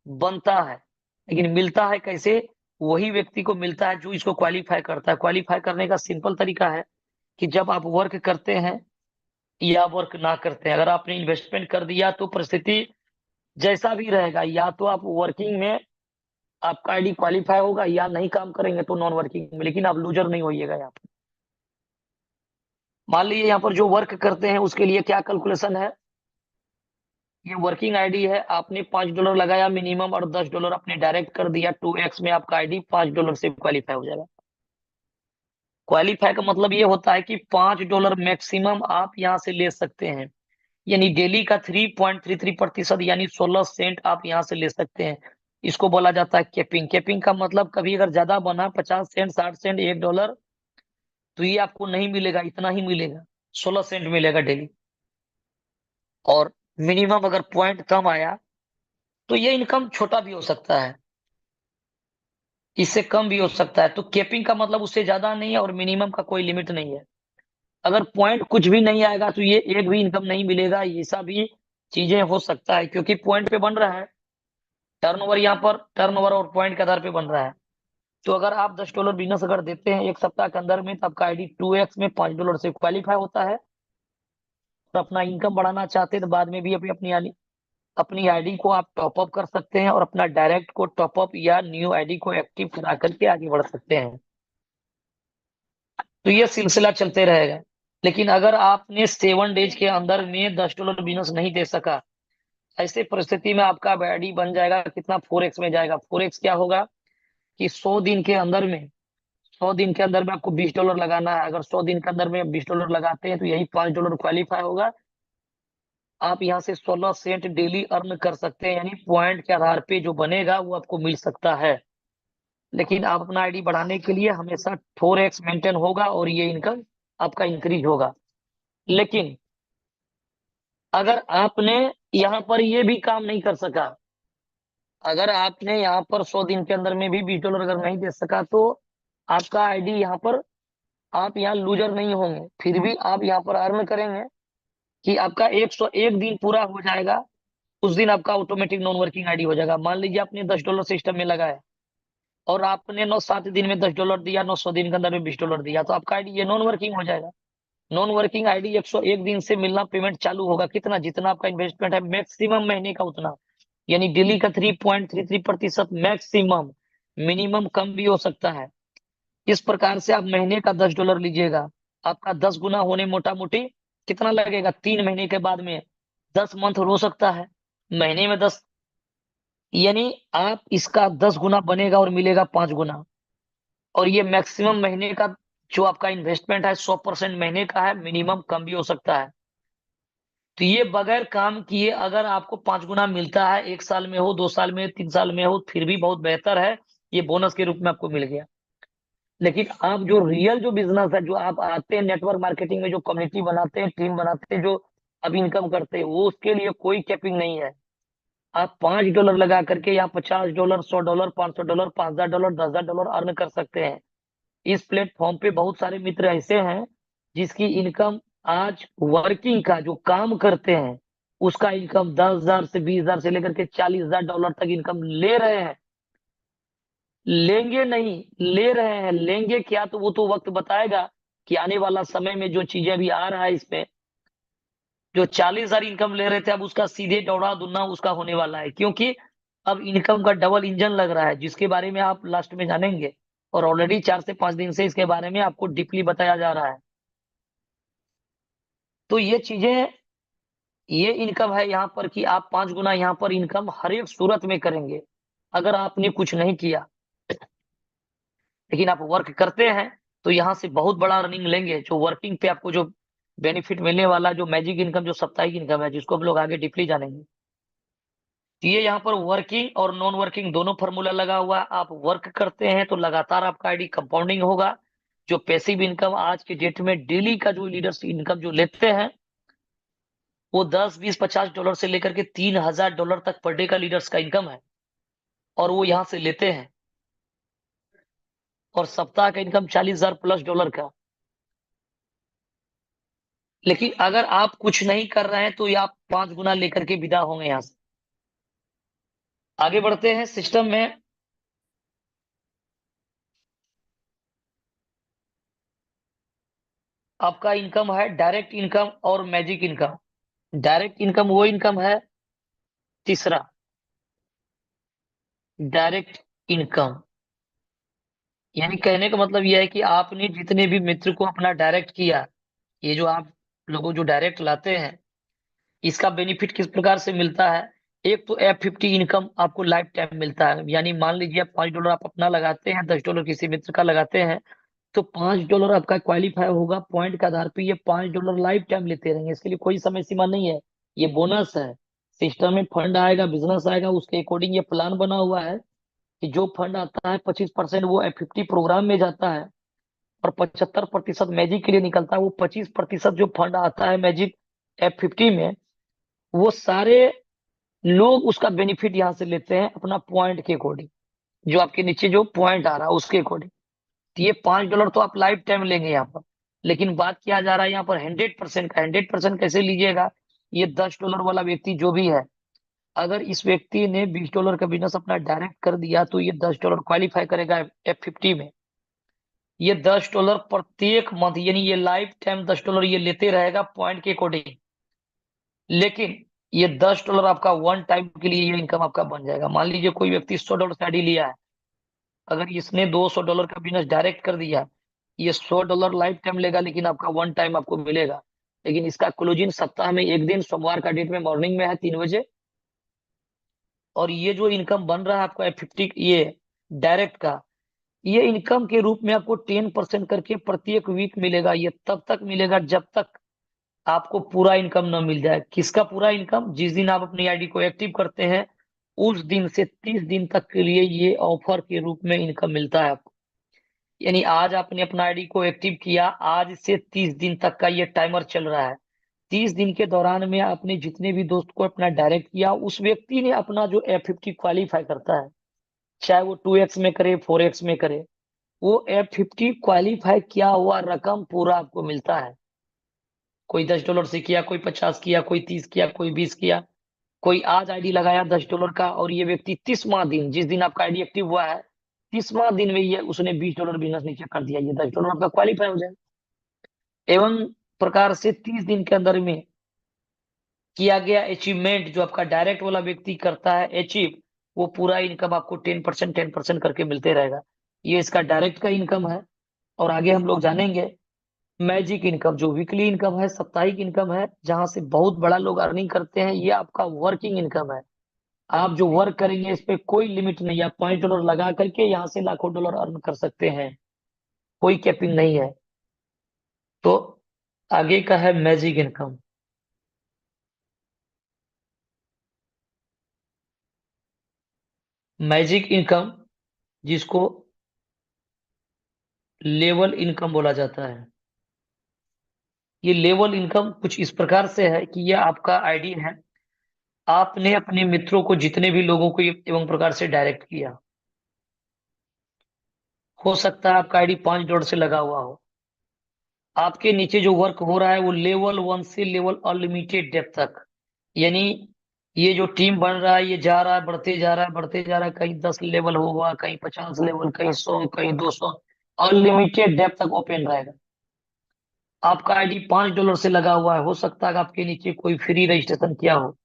बनता है, लेकिन मिलता है कैसे? वही व्यक्ति को मिलता है जो इसको क्वालिफाई करता है। क्वालिफाई करने का सिंपल तरीका है कि जब आप वर्क करते हैं या वर्क ना करते हैं, अगर आपने इन्वेस्टमेंट कर दिया तो परिस्थिति जैसा भी रहेगा, या तो आप वर्किंग में आपका आईडी क्वालिफाई होगा, या नहीं काम करेंगे तो नॉन वर्किंग में, लेकिन आप लूजर नहीं होइएगा यहाँ पर। मान लीजिए यहाँ पर जो वर्क करते हैं उसके लिए क्या कैलकुलेशन है, ये वर्किंग आईडी है, आपने 5 डॉलर लगाया मिनिमम और 10 डॉलर आपने डायरेक्ट कर दिया, 2x में आपका आईडी 5 डॉलर से क्वालिफाई हो जाएगा। क्वालिफाई का मतलब ये होता है कि 5 डॉलर मैक्सिमम आप यहाँ से ले सकते हैं, यानी डेली का 3.33% यानी 16 सेंट आप यहाँ से ले सकते हैं। इसको बोला जाता है कैपिंग। कैपिंग का मतलब कभी अगर ज्यादा बना 50 सेंट 60 सेंट 1 डॉलर तो ये आपको नहीं मिलेगा, इतना ही मिलेगा, 16 सेंट मिलेगा डेली। और मिनिमम अगर पॉइंट कम आया तो ये इनकम छोटा भी हो सकता है, इससे कम भी हो सकता है। तो कैपिंग का मतलब उससे ज्यादा नहीं है और मिनिमम का कोई लिमिट नहीं है। अगर पॉइंट कुछ भी नहीं आएगा तो ये एक भी इनकम नहीं मिलेगा, ऐसा भी चीजें हो सकता है, क्योंकि पॉइंट पे बन रहा है टर्नओवर, यहाँ पर टर्नओवर और पॉइंट के आधार पे बन रहा है। तो अगर आप 10 डॉलर बिजनेस अगर देते हैं 1 सप्ताह के अंदर में, तो आपका आईडी 2x में 5 डॉलर से क्वालिफाई होता है, और अपना इनकम बढ़ाना चाहते हैं तो बाद में भी अपनी आईडी को आप टॉपअप कर सकते हैं, और अपना डायरेक्ट को टॉपअप या न्यू आईडी को एक्टिव करा करके आगे बढ़ सकते हैं। तो ये सिलसिला चलते रहेगा। लेकिन अगर आपने 7 डेज के अंदर में 10 डॉलर बिजनेस नहीं दे सका, ऐसे परिस्थिति में आपका आईडी बन जाएगा कितना, 4x में जाएगा। 4x क्या होगा कि 100 दिन के अंदर में आपको 20 डॉलर लगाना है। अगर 100 दिन के अंदर में 20 डॉलर लगाते हैं तो यही 5 डॉलर क्वालिफाई होगा। आप यहाँ से 16 सेंट डेली अर्न कर सकते हैं, यानी पॉइंट के आधार पे जो बनेगा वो आपको मिल सकता है। लेकिन आप अपना आईडी बढ़ाने के लिए हमेशा 4x मेंटेन होगा और ये इनकम आपका इंक्रीज होगा। लेकिन अगर आपने यहाँ पर ये भी काम नहीं कर सका, अगर आपने यहाँ पर 100 दिन के अंदर में भी 20 डॉलर अगर नहीं दे सका, तो आपका आईडी यहाँ पर, आप यहाँ लूजर नहीं होंगे, फिर भी आप यहाँ पर अर्न करेंगे कि आपका 101 दिन पूरा हो जाएगा, उस दिन आपका ऑटोमेटिक नॉन वर्किंग आईडी हो जाएगा। मान लीजिए आपने 10 डॉलर सिस्टम में लगाया और आपने 9 7 दिन में 10 डॉलर दिया, 900 दिन के अंदर में 20 डॉलर दिया, तो आपका आईडी ये नॉन वर्किंग हो जाएगा। नॉन वर्किंग आईडी 101 दिन से मिलना पेमेंट चालू होगा, कितना, जितना आपका इन्वेस्टमेंट है मैक्सिमम महीने का उतना, यानी डेली का 3.33% मैक्सिमम, मिनिमम कम भी हो सकता है। इस प्रकार से आप महीने का 10 डॉलर लीजिएगा, आपका 10 गुना होने मोटा मोटी कितना लगेगा, 3 महीने के बाद में 10 मंथ हो सकता है, महीने में 10, यानी आप इसका 10 गुना बनेगा और मिलेगा 5 गुना। और ये मैक्सिमम महीने का जो आपका इन्वेस्टमेंट है 100% महीने का है, मिनिमम कम भी हो सकता है। तो ये बगैर काम किए अगर आपको 5 गुना मिलता है, 1 साल में हो, 2 साल में, 3 साल में हो, फिर भी बहुत बेहतर है, ये बोनस के रूप में आपको मिल गया। लेकिन आप जो रियल जो बिजनेस है, जो आप आते हैं नेटवर्क मार्केटिंग में, जो कम्युनिटी बनाते हैं, टीम बनाते हैं, जो अब इनकम करते हैं, वो उसके लिए कोई कैपिंग नहीं है। आप 5 डॉलर लगा करके या 50 dollar 100 dollar 500 dollar 5,000 dollar 10,000 dollar earn कर सकते हैं। इस प्लेटफॉर्म पे बहुत सारे मित्र ऐसे हैं जिसकी इनकम आज वर्किंग का जो काम करते हैं उसका इनकम 10,000 से 20,000 से लेकर के 40,000 डॉलर तक इनकम ले रहे हैं। लेंगे नहीं, ले रहे हैं, लेंगे क्या तो वो तो वक्त बताएगा कि आने वाला समय में जो चीजें अभी आ रहा है इसमें, जो 40,000 इनकम ले रहे थे अब उसका सीधे दौड़ा दुना उसका होने वाला है, क्योंकि अब इनकम का डबल इंजन लग रहा है, जिसके बारे में आप लास्ट में जानेंगे। और ऑलरेडी 4 से 5 दिन से इसके बारे में आपको डीपली बताया जा रहा है। तो ये चीजें, ये इनकम है यहाँ पर कि आप 5 गुना यहाँ पर इनकम हर एक सूरत में करेंगे अगर आपने कुछ नहीं किया। लेकिन आप वर्क करते हैं तो यहाँ से बहुत बड़ा अर्निंग लेंगे। जो वर्किंग पे आपको जो बेनिफिट मिलने वाला, जो मैजिक इनकम, जो साप्ताहिक इनकम है, जिसको हम लोग आगे डीपली जानेंगे। तो ये यहाँ पर वर्किंग और नॉन वर्किंग दोनों फार्मूला लगा हुआ है। आप वर्क करते हैं तो लगातार आपका आईडी कंपाउंडिंग होगा, जो पैसिव इनकम आज के डेट में डेली का जो लीडर्स इनकम जो लेते हैं वो 10, 20, $50 से लेकर के $3000 तक पर डे का लीडर्स का इनकम है, और वो यहाँ से लेते हैं। और सप्ताह का इनकम $40,000+ का। लेकिन अगर आप कुछ नहीं कर रहे हैं तो ये आप 5 गुना लेकर के विदा होंगे यहाँ से। आगे बढ़ते हैं सिस्टम में। आपका इनकम है डायरेक्ट इनकम और मैजिक इनकम। डायरेक्ट इनकम वो इनकम है, तीसरा डायरेक्ट इनकम, यानी कहने का मतलब यह है कि आपने जितने भी मित्र को अपना डायरेक्ट किया, ये जो आप लोगों जो डायरेक्ट लाते हैं, इसका बेनिफिट किस प्रकार से मिलता है। एक तो F50 इनकम आपको लाइफ टाइम मिलता है, यानी मान लीजिए $5 आप अपना लगाते हैं, $10 किसी मित्र का लगाते हैं, तो $5 आपका क्वालिफाई होगा पॉइंट के आधार पे। ये $5 लाइफ टाइम लेते रहेंगे, इसके लिए कोई समय सीमा नहीं है, ये बोनस है। सिस्टम में फंड आएगा, बिजनेस आएगा, उसके अकॉर्डिंग ये प्लान बना हुआ है कि जो फंड आता है 25% वो F50 प्रोग्राम में जाता है, और 75% मैजिक के लिए निकलता है। वो 25% जो फंड आता है मैजिक F50 में, वो सारे लोग उसका बेनिफिट यहाँ से लेते हैं अपना पॉइंट के अकॉर्डिंग, जो आपके नीचे जो पॉइंट आ रहा है उसके अकॉर्डिंग। तो ये $5 तो आप लाइफ टाइम लेंगे यहाँ पर। लेकिन बात किया जा रहा है यहाँ पर 100% का। 100% कैसे लीजिएगा। ये $10 वाला व्यक्ति जो भी है, अगर इस व्यक्ति ने $20 का बिजनेस अपना डायरेक्ट कर दिया तो ये $10 क्वालिफाई करेगा F50 में। ये $10 प्रत्येक मंथ, यानी ये लाइफ टाइम $10 ये लेते रहेगा पॉइंट के अकॉर्डिंग। लेकिन ये $10 आपका वन टाइम के लिए ये इनकम आपका बन जाएगा। मान लीजिए कोई व्यक्ति $100 का आईडी लिया है, अगर इसने $200 का बिजनेस डायरेक्ट कर दिया, ये $100 लाइफ टाइम लेगा, लेकिन आपका वन टाइम आपको मिलेगा। लेकिन इसका क्लोजिंग सप्ताह में एक दिन, सोमवार का डेट में मॉर्निंग में है 3 बजे। और ये जो इनकम बन रहा है आपको F50 ये डायरेक्ट का, ये इनकम के रूप में आपको 10% करके प्रत्येक वीक मिलेगा। ये तब तक मिलेगा जब तक आपको पूरा इनकम न मिल जाए। किसका पूरा इनकम। जिस दिन आप अपनी आईडी को एक्टिव करते हैं उस दिन से 30 दिन तक के लिए ये ऑफर के रूप में इनकम मिलता है आपको। यानी आज आपने अपना आईडी को एक्टिव किया, आज से 30 दिन तक का ये टाइमर चल रहा है। 30 दिन के दौरान में आपने जितने भी दोस्त को अपना डायरेक्ट किया, उस व्यक्ति ने अपना जो F50 क्वालिफाई करता है, चाहे वो 2x में करे 4x में करे, वो F50 क्वालिफाई किया हुआ रकम पूरा आपको मिलता है। कोई $10 से किया, कोई 50 किया, कोई 30 किया, कोई 20 किया, कोई आज आईडी लगाया $10 का, और ये व्यक्ति 30वां दिन, जिस दिन आपका आईडी एक्टिव हुआ है 30वां दिन में ये उसने $20 बिजनेस नीचे कर दिया, ये $10 आपका क्वालिफाई हो जाए। एवं प्रकार से 30 दिन के अंदर में किया गया अचीवमेंट जो आपका डायरेक्ट वाला व्यक्ति करता है अचीव, वो पूरा इनकम आपको 10% करके मिलते रहेगा। ये इसका डायरेक्ट का इनकम है। और आगे हम लोग जानेंगे मैजिक इनकम, जो वीकली इनकम है, साप्ताहिक इनकम है, जहां से बहुत बड़ा लोग अर्निंग करते हैं। ये आपका वर्किंग इनकम है। आप जो वर्क करेंगे इस पे कोई लिमिट नहीं है। आप $5 लगा करके यहाँ से लाखों डॉलर अर्न कर सकते हैं, कोई कैपिंग नहीं है। तो आगे का है मैजिक इनकम। मैजिक इनकम जिसको लेवल इनकम बोला जाता है। ये लेवल इनकम कुछ इस प्रकार से है कि ये आपका आईडी है, आपने अपने मित्रों को, जितने भी लोगों को एवं प्रकार से डायरेक्ट किया, हो सकता है आपका आईडी $5 से लगा हुआ हो। आपके नीचे जो वर्क हो रहा है वो लेवल 1 से लेवल अनलिमिटेड डेप्थ तक, यानी ये जो टीम बन रहा है ये जा रहा है, बढ़ते जा रहा है, बढ़ते जा रहा है। कहीं 10 लेवल होगा, कहीं 50 लेवल, कहीं 100, कहीं 200, अनलिमिटेड डेप्थ तक ओपन रहेगा। आपका आईडी $5 से लगा हुआ है, हो सकता है कि आपके नीचे कोई फ्री रजिस्ट्रेशन किया हो,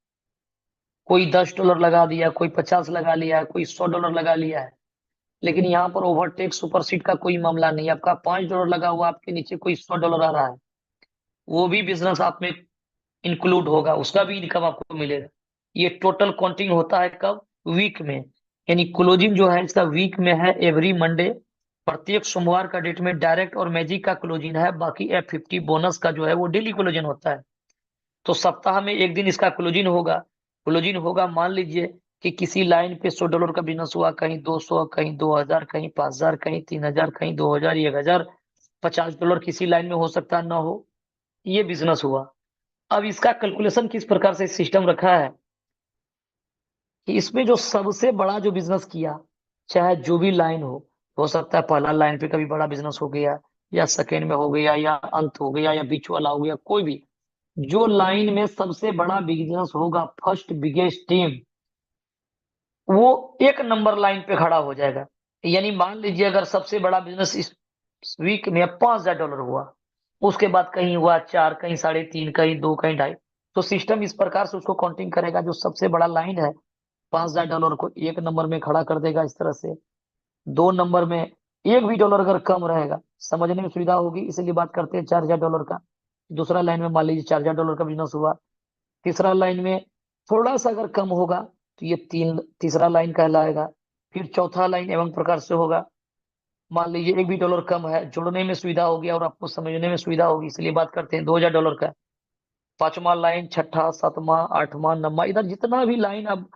कोई $10 लगा दिया, कोई 50 लगा लिया, कोई $100 लगा लिया है। लेकिन यहाँ पर ओवरटेक सुपरसीड का कोई मामला नहीं। आपका $5 लगा हुआ, आपके नीचे कोई $100 आ रहा है, वो भी बिजनेस आप में इंक्लूड होगा, उसका भी इनकम आपको मिलेगा। ये टोटल काउंटिंग होता है कब, वीक में। यानी क्लोजिंग जो है इसका वीक में है, एवरी मंडे, प्रत्येक सोमवार का डेट में डायरेक्ट और मैजिक का क्लोजिंग है। बाकी F50 बोनस का जो है वो डेली क्लोजिंग होता है। तो सप्ताह में एक दिन इसका क्लोजिंग होगा। क्लोजिंग होगा, मान लीजिए कि किसी लाइन पे $100 का बिजनेस हुआ, कहीं 200, कहीं 2000, कहीं 5000, कहीं 3000, कहीं 2000, 1000, $50 किसी लाइन में हो सकता है ना हो, ये बिजनेस हुआ। अब इसका कैलकुलेशन किस प्रकार से सिस्टम रखा है कि इसमें जो सबसे बड़ा जो बिजनेस किया, चाहे जो भी लाइन हो सकता है पहला लाइन पे कभी बड़ा बिजनेस हो गया, या सेकेंड में हो गया, या अंत हो गया, या बीच वाला हो गया, कोई भी जो लाइन में सबसे बड़ा बिजनेस होगा, फर्स्ट बिगेस्ट टीम, वो एक नंबर लाइन पे खड़ा हो जाएगा। यानी मान लीजिए अगर सबसे बड़ा बिजनेस इस वीक में $5,000 हुआ, उसके बाद कहीं हुआ 4, कहीं 3.5, कहीं 2, कहीं 2.5, तो सिस्टम इस प्रकार से उसको काउंटिंग करेगा, जो सबसे बड़ा लाइन है $5,000 को एक नंबर में खड़ा कर देगा इस तरह से। 2 नंबर में एक भी डॉलर अगर कम रहेगा, समझने में सुविधा होगी इसलिए बात करते हैं $4,000 का। दूसरा लाइन में मान लीजिए $4,000 का बिजनेस हुआ, तीसरा लाइन में थोड़ा सा अगर कम होगा तो ये तीसरा लाइन कहलाएगा। फिर चौथा लाइन एवं प्रकार से होगा, मान लीजिए एक भी डॉलर कम है, जोड़ने में सुविधा होगी और आपको समझने में सुविधा होगी इसलिए बात करते हैं $2,000 का। पांचवा लाइन, छठा, सातवां, आठवां, नौवां, इधर जितना भी लाइन अब,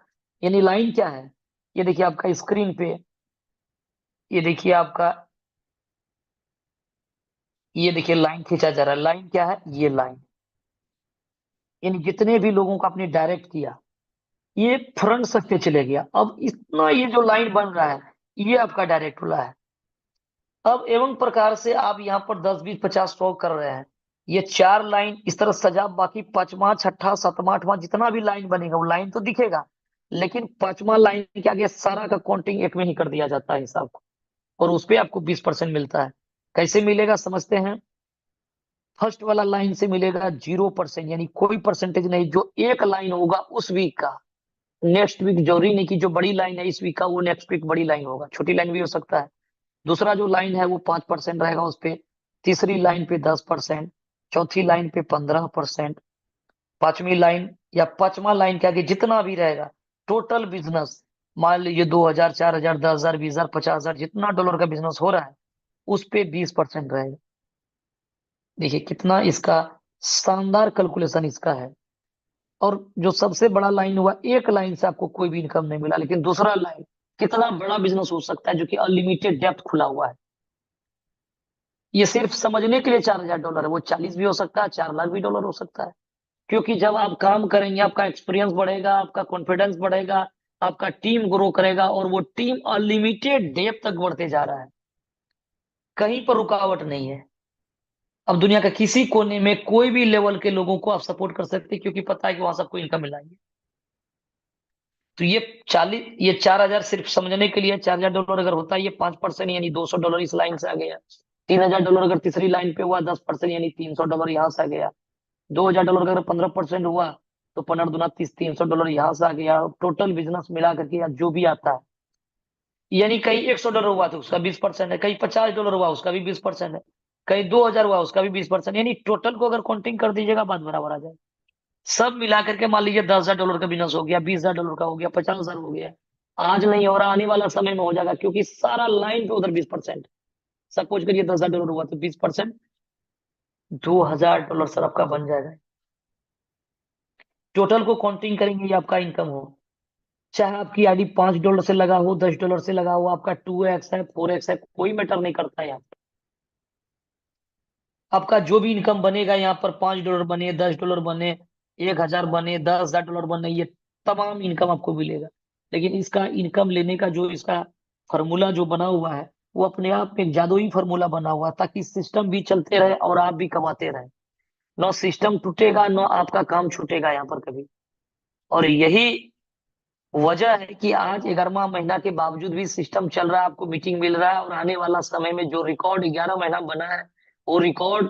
यानी लाइन क्या है, ये देखिए आपका स्क्रीन पे, ये देखिए आपका, ये देखिए लाइन खींचा जा रहा है। लाइन क्या है, ये लाइन, यानी जितने भी लोगों को आपने डायरेक्ट किया, ये फ्रंट तक पे चले गया। अब इतना ये जो लाइन बन रहा है, ये आपका डायरेक्ट वाला है। अब एवं प्रकार से आप यहाँ पर 10, 20, 50, 100 कर रहे हैं, ये 4 लाइन इस तरह सजा, बाकी पांचवा, छठा, सातवां, आठवां जितना भी लाइन बनेगा वो लाइन तो दिखेगा, लेकिन पांचवा लाइन के आगे सारा का काउंटिंग एक में ही कर दिया जाता है हिसाब को, और उस पे आपको 20% मिलता है। कैसे मिलेगा समझते हैं। फर्स्ट वाला लाइन से मिलेगा 0%, यानी कोई परसेंटेज नहीं, जो एक लाइन होगा उस वीक का, नेक्स्ट वीक जरूरी नहीं कि जो बड़ी लाइन है इस वीक का वो नेक्स्ट वीक बड़ी लाइन होगा, छोटी लाइन भी हो सकता है। दूसरा जो लाइन है वो 5% रहेगा उस पे, तीसरी लाइन पे 10%, चौथी लाइन पे 15%, पांचवी लाइन या पांचवा लाइन के आगे जितना भी रहेगा, टोटल बिजनेस मान लीजिए 2,000, 4,000, 10,000, 20,000, 50,000 जितना डॉलर का बिजनेस हो रहा है, उस पे 20% रहेगा। देखिए कितना इसका शानदार कैलकुलेशन इसका है। और जो सबसे बड़ा लाइन हुआ, एक लाइन से आपको कोई भी इनकम नहीं मिला, लेकिन दूसरा लाइन कितना बड़ा बिजनेस हो सकता है जो कि अनलिमिटेड डेप्थ खुला हुआ है। ये सिर्फ समझने के लिए $4,000 है, वो 40 भी हो सकता है, 4 लाख भी डॉलर हो सकता है। क्योंकि जब आप काम करेंगे आपका एक्सपीरियंस बढ़ेगा, आपका कॉन्फिडेंस बढ़ेगा, आपका टीम ग्रो करेगा, और वो टीम अनलिमिटेड डेप्थ तक बढ़ते जा रहा है, कहीं पर रुकावट नहीं है। अब दुनिया का किसी कोने में कोई भी लेवल के लोगों को आप सपोर्ट कर सकते हैं, क्योंकि पता है कि वहां सबको इनकम मिलाएंगे। तो ये 4,000 सिर्फ समझने के लिए, $4,000 अगर होता है ये 5%, यानी $200 इस लाइन से आ गया। $3,000 अगर तीसरी लाइन पे हुआ 10%, यानी $300 यहाँ से आ गया। $2,000 अगर 15% हुआ तो 15 दूना 30, $300 यहाँ से आ गया। टोटल बिजनेस मिला करके या जो भी आता है, यानी कहीं $100 हुआ तो उसका 20% है, कहीं $50 हुआ उसका भी 20% है, कहीं 2,000 हुआ उसका भी 20%, यानी टोटल को अगर काउंटिंग कर दीजिएगा बात बराबर आ जाए। सब मिला करके मान लीजिए $10,000 का बिजनेस हो गया, $20,000 का हो गया, 50,000 हो गया। आज नहीं हो रहा, आने वाला समय में हो जाएगा, क्योंकि सारा लाइन पे उधर 20%। सपोज करिए $10,000 हुआ तो 20% $2,000 सर आपका बन जाएगा। टोटल को काउंटिंग करेंगे ये आपका इनकम हो, चाहे आपकी आईडी $5 से लगा हो, $10 से लगा हो, आपका 2x है, 4x है, कोई मैटर नहीं करता है यहाँ। आपका जो भी इनकम बनेगा यहाँ पर, $5 बने, $10 बने, 1,000 बने, $10,000 बने, ये तमाम इनकम आपको मिलेगा। लेकिन इसका इनकम लेने का जो इसका फॉर्मूला जो बना हुआ है, वो अपने आप में एक जादुई फॉर्मूला बना हुआ है, ताकि सिस्टम भी चलते रहे और आप भी कमाते रहे। ना सिस्टम टूटेगा, ना आपका काम छूटेगा यहाँ पर कभी। और यही वजह है कि आज 11वां महीना के बावजूद भी सिस्टम चल रहा है, आपको मीटिंग मिल रहा है, और आने वाला समय में जो रिकॉर्ड 11 महीना बना है, वो रिकॉर्ड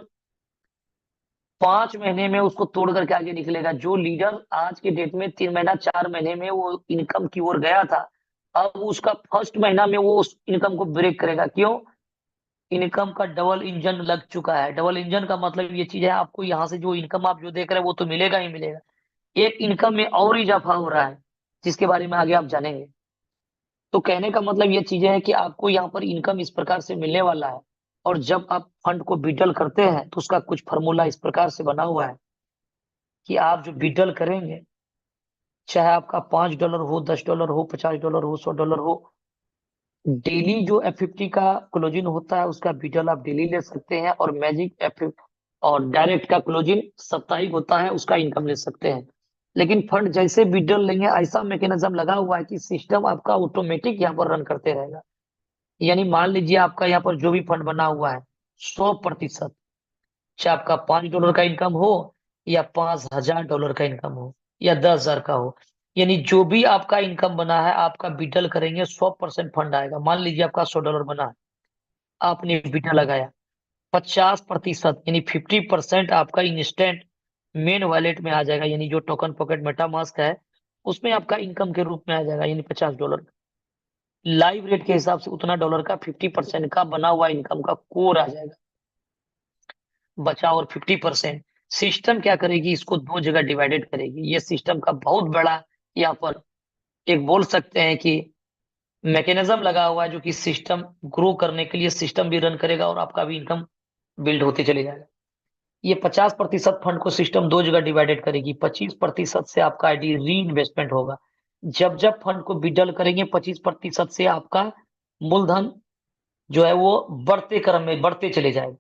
5 महीने में उसको तोड़ करके आगे निकलेगा। जो लीडर आज के डेट में 3 महीना, 4 महीने में वो इनकम की ओर गया था, अब उसका फर्स्ट महीना में वो उस इनकम को ब्रेक करेगा। क्यों? इनकम का डबल इंजन लग चुका है। डबल इंजन का मतलब ये चीज है, आपको यहाँ से जो इनकम आप जो देख रहे हैं वो तो मिलेगा ही मिलेगा, एक इनकम में और इजाफा हो रहा है, जिसके बारे में आगे आप जानेंगे। तो कहने का मतलब ये चीजें है कि आपको यहाँ पर इनकम इस प्रकार से मिलने वाला है। और जब आप फंड को विड्रॉल करते हैं तो उसका कुछ फॉर्मूला इस प्रकार से बना हुआ है कि आप जो विड्रॉल करेंगे, चाहे आपका $5 हो, $10 हो, $50 हो, $100 हो, डेली जो F50 का क्लोजिंग होता है उसका विड्रॉल आप डेली ले सकते हैं, और मैजिक F और डायरेक्ट का क्लोजिंग साप्ताहिक होता है, उसका इनकम ले सकते हैं। लेकिन फंड जैसे विड्रॉल लेंगे ऐसा मैकेनिज्म लगा हुआ है कि सिस्टम आपका ऑटोमेटिक यहाँ पर रन करते रहेगा। यानी मान लीजिए आपका यहाँ पर जो भी फंड बना हुआ है 100%, चाहे आपका $5 का इनकम हो या $5,000 का इनकम हो या 10,000 का हो, यानी जो भी आपका इनकम बना है आपका विड्रॉल करेंगे 100% फंड आएगा। मान लीजिए आपका $100 बना है, आपने विड्रॉल लगाया 50% यानी 50% आपका इंस्टेंट मेन वॉलेट में आ जाएगा, यानी जो टोकन पॉकेट मेटामास्क है उसमें आपका इनकम के रूप में आ जाएगा, यानी $50 लाइव रेट के हिसाब से उतना डॉलर का 50% का बना हुआ इनकम का कोर आ जाएगा बचा। और 50% सिस्टम क्या करेगी, इसको दो जगह डिवाइडेड करेगी। ये सिस्टम का बहुत बड़ा यहाँ पर एक बोल सकते हैं कि मैकेनिज्म लगा हुआ है, जो कि सिस्टम ग्रो करने के लिए सिस्टम भी रन करेगा और आपका भी इनकम बिल्ड होते चले जाएगा। ये 50% फंड को सिस्टम दो जगह डिवाइडेड करेगी। 25% से आपका आईडी री इन्वेस्टमेंट होगा। जब जब फंड को विड्रॉल करेंगे 25% से आपका मूलधन जो है वो बढ़ते क्रम में बढ़ते चले जाएगा।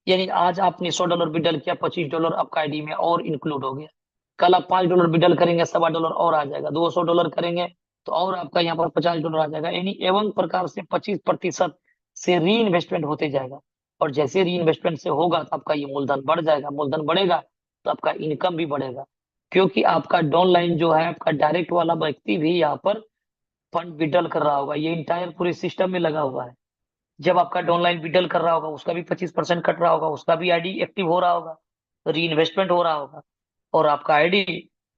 यानी आज आपने $100 विड्रॉल किया, $25 आपका आईडी में और इंक्लूड हो गया। कल आप $5 विड्रॉल करेंगे, $1.25 और आ जाएगा। $200 करेंगे तो और आपका यहाँ पर $50 आ जाएगा। यानी एवं प्रकार से 25% से री इन्वेस्टमेंट होते जाएगा। और जैसे री इन्वेस्टमेंट से होगा तो आपका ये मूलधन बढ़ जाएगा। मूलधन बढ़ेगा तो आपका इनकम भी बढ़ेगा, क्योंकि आपका डाउन लाइन जो है आपका डायरेक्ट वाला व्यक्ति भी यहाँ पर फंड विड्रॉल कर रहा होगा। ये इंटायर पूरे सिस्टम में लगा हुआ है। जब आपका डाउनलाइन विड्रॉल कर रहा होगा उसका भी 25% कट रहा होगा, उसका भी आईडी एक्टिव हो रहा होगा, री इन्वेस्टमेंट हो रहा होगा। और आपका आईडी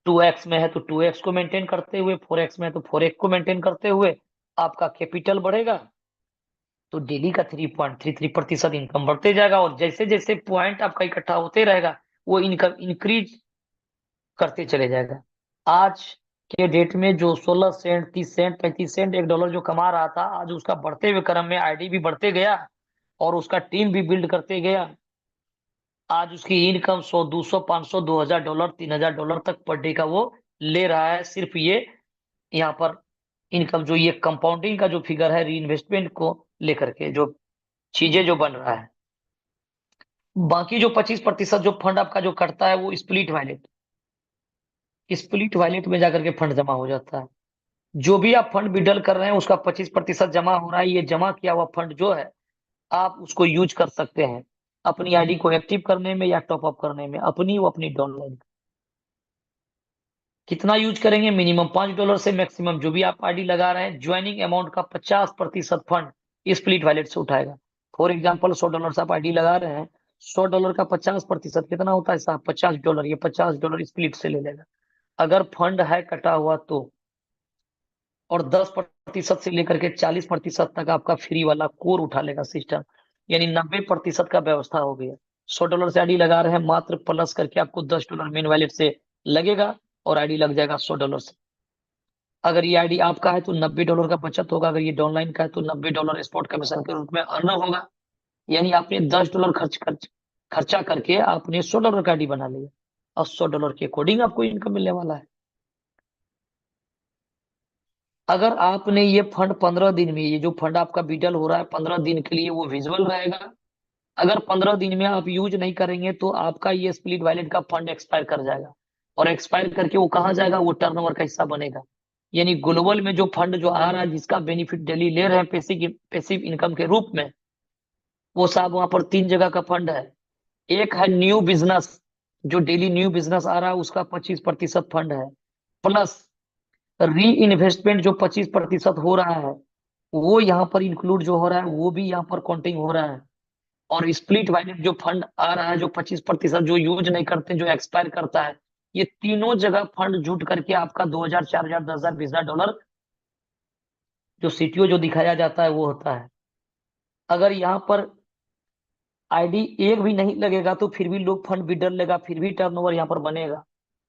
2x में है तो 2x को मेंटेन करते हुए, 4x में है तो 4x को मेंटेन करते हुए आपका कैपिटल बढ़ेगा, तो डेली का 3.33% इनकम बढ़ते जाएगा। और जैसे जैसे पॉइंट आपका इकट्ठा होते रहेगा वो इनकम इंक्रीज करते चले जाएगा। आज के डेट में जो 16 सेंट, 30 सेंट, 35 सेंट, $1 जो कमा रहा था, आज उसका बढ़ते हुए क्रम में आईडी भी बढ़ते गया और उसका टीम भी बिल्ड करते गया। आज उसकी इनकम 100, 200, 500, $2,000, $3,000 तक पर डे का वो ले रहा है। सिर्फ ये यहाँ पर इनकम जो ये कंपाउंडिंग का जो फिगर है री इन्वेस्टमेंट को लेकर के जो चीजें जो बन रहा है। बाकी जो 25% जो फंड आपका जो करता है वो स्प्लिट वॉलेट में जाकर के फंड जमा हो जाता है। जो भी आप फंड विड्रॉल कर रहे हैं उसका 25% जमा हो रहा है। ये जमा किया हुआ फंड जो है आप उसको यूज कर सकते हैं अपनी आईडी को एक्टिव करने में या टॉप अप करने में, अपनी वो अपनी डाउनलाइन। कितना यूज करेंगे? मिनिमम $5 से मैक्सिमम जो भी आप आईडी लगा रहे हैं, ज्वाइनिंग अमाउंट का 50% फंड स्प्लिट वॉलेट से उठाएगा। फॉर एग्जाम्पल $100 से आप आईडी लगा रहे हैं, $100 का 50% कितना होता है साहब? $50। ये $50 स्प्लिट से ले लेगा अगर फंड है कटा हुआ तो। और 10% से लेकर के 40% तक आपका फ्री वाला कोर उठा लेगा सिस्टम, यानी 90% का व्यवस्था हो गया। $100 से आईडी लगा रहे हैं, मात्र प्लस करके आपको $10 मेन वॉलेट से लगेगा और आईडी लग जाएगा $100 से। अगर ये आईडी आपका है तो $90 का बचत होगा। अगर ये डाउनलाइन का है तो $90 स्पॉट कमीशन के रूप में अर्न होगा। यानी आपने $10 खर्चा करके आपने $100 का आईडी बना लिया और $100 के अकॉर्डिंग आपको इनकम मिलने वाला है। अगर आपने ये फंड 15 दिन में, ये जो फंड आपका विड्रॉल हो रहा है 15 दिन के लिए वो विजुअल रहेगा। अगर 15 दिन में आप यूज नहीं करेंगे तो आपका ये स्प्लिट वॉलेट का फंड एक्सपायर कर जाएगा। और एक्सपायर करके वो कहाँ जाएगा? वो टर्नओवर का हिस्सा बनेगा। यानी ग्लोबल में जो फंड जो आ रहा है जिसका बेनिफिट डेली ले रहे हैं पैसिव इनकम के रूप में, वो साहब वहां पर 3 जगह का फंड है। एक है न्यू बिजनेस, जो डेली न्यू बिजनेस आ रहा है उसका 25% फंड है, प्लस री इन्वेस्टमेंट जो 25% हो रहा है वो यहाँ पर इंक्लूड जो हो रहा है वो भी यहाँ पर काउंटिंग हो रहा है। और स्प्लिट वॉलेट जो फंड आ रहा है जो 25% जो यूज नहीं करते, जो एक्सपायर करता है, ये तीनों जगह फंड जुट करके आपका 2,000, 4,000, 10,000, $20,000 जो सीटीओ जो दिखाया जाता है वो होता है। अगर यहाँ पर आईडी एक भी नहीं लगेगा तो फिर भी लोग फंड विड्रॉल लेगा, फिर भी टर्नओवर यहाँ पर बनेगा।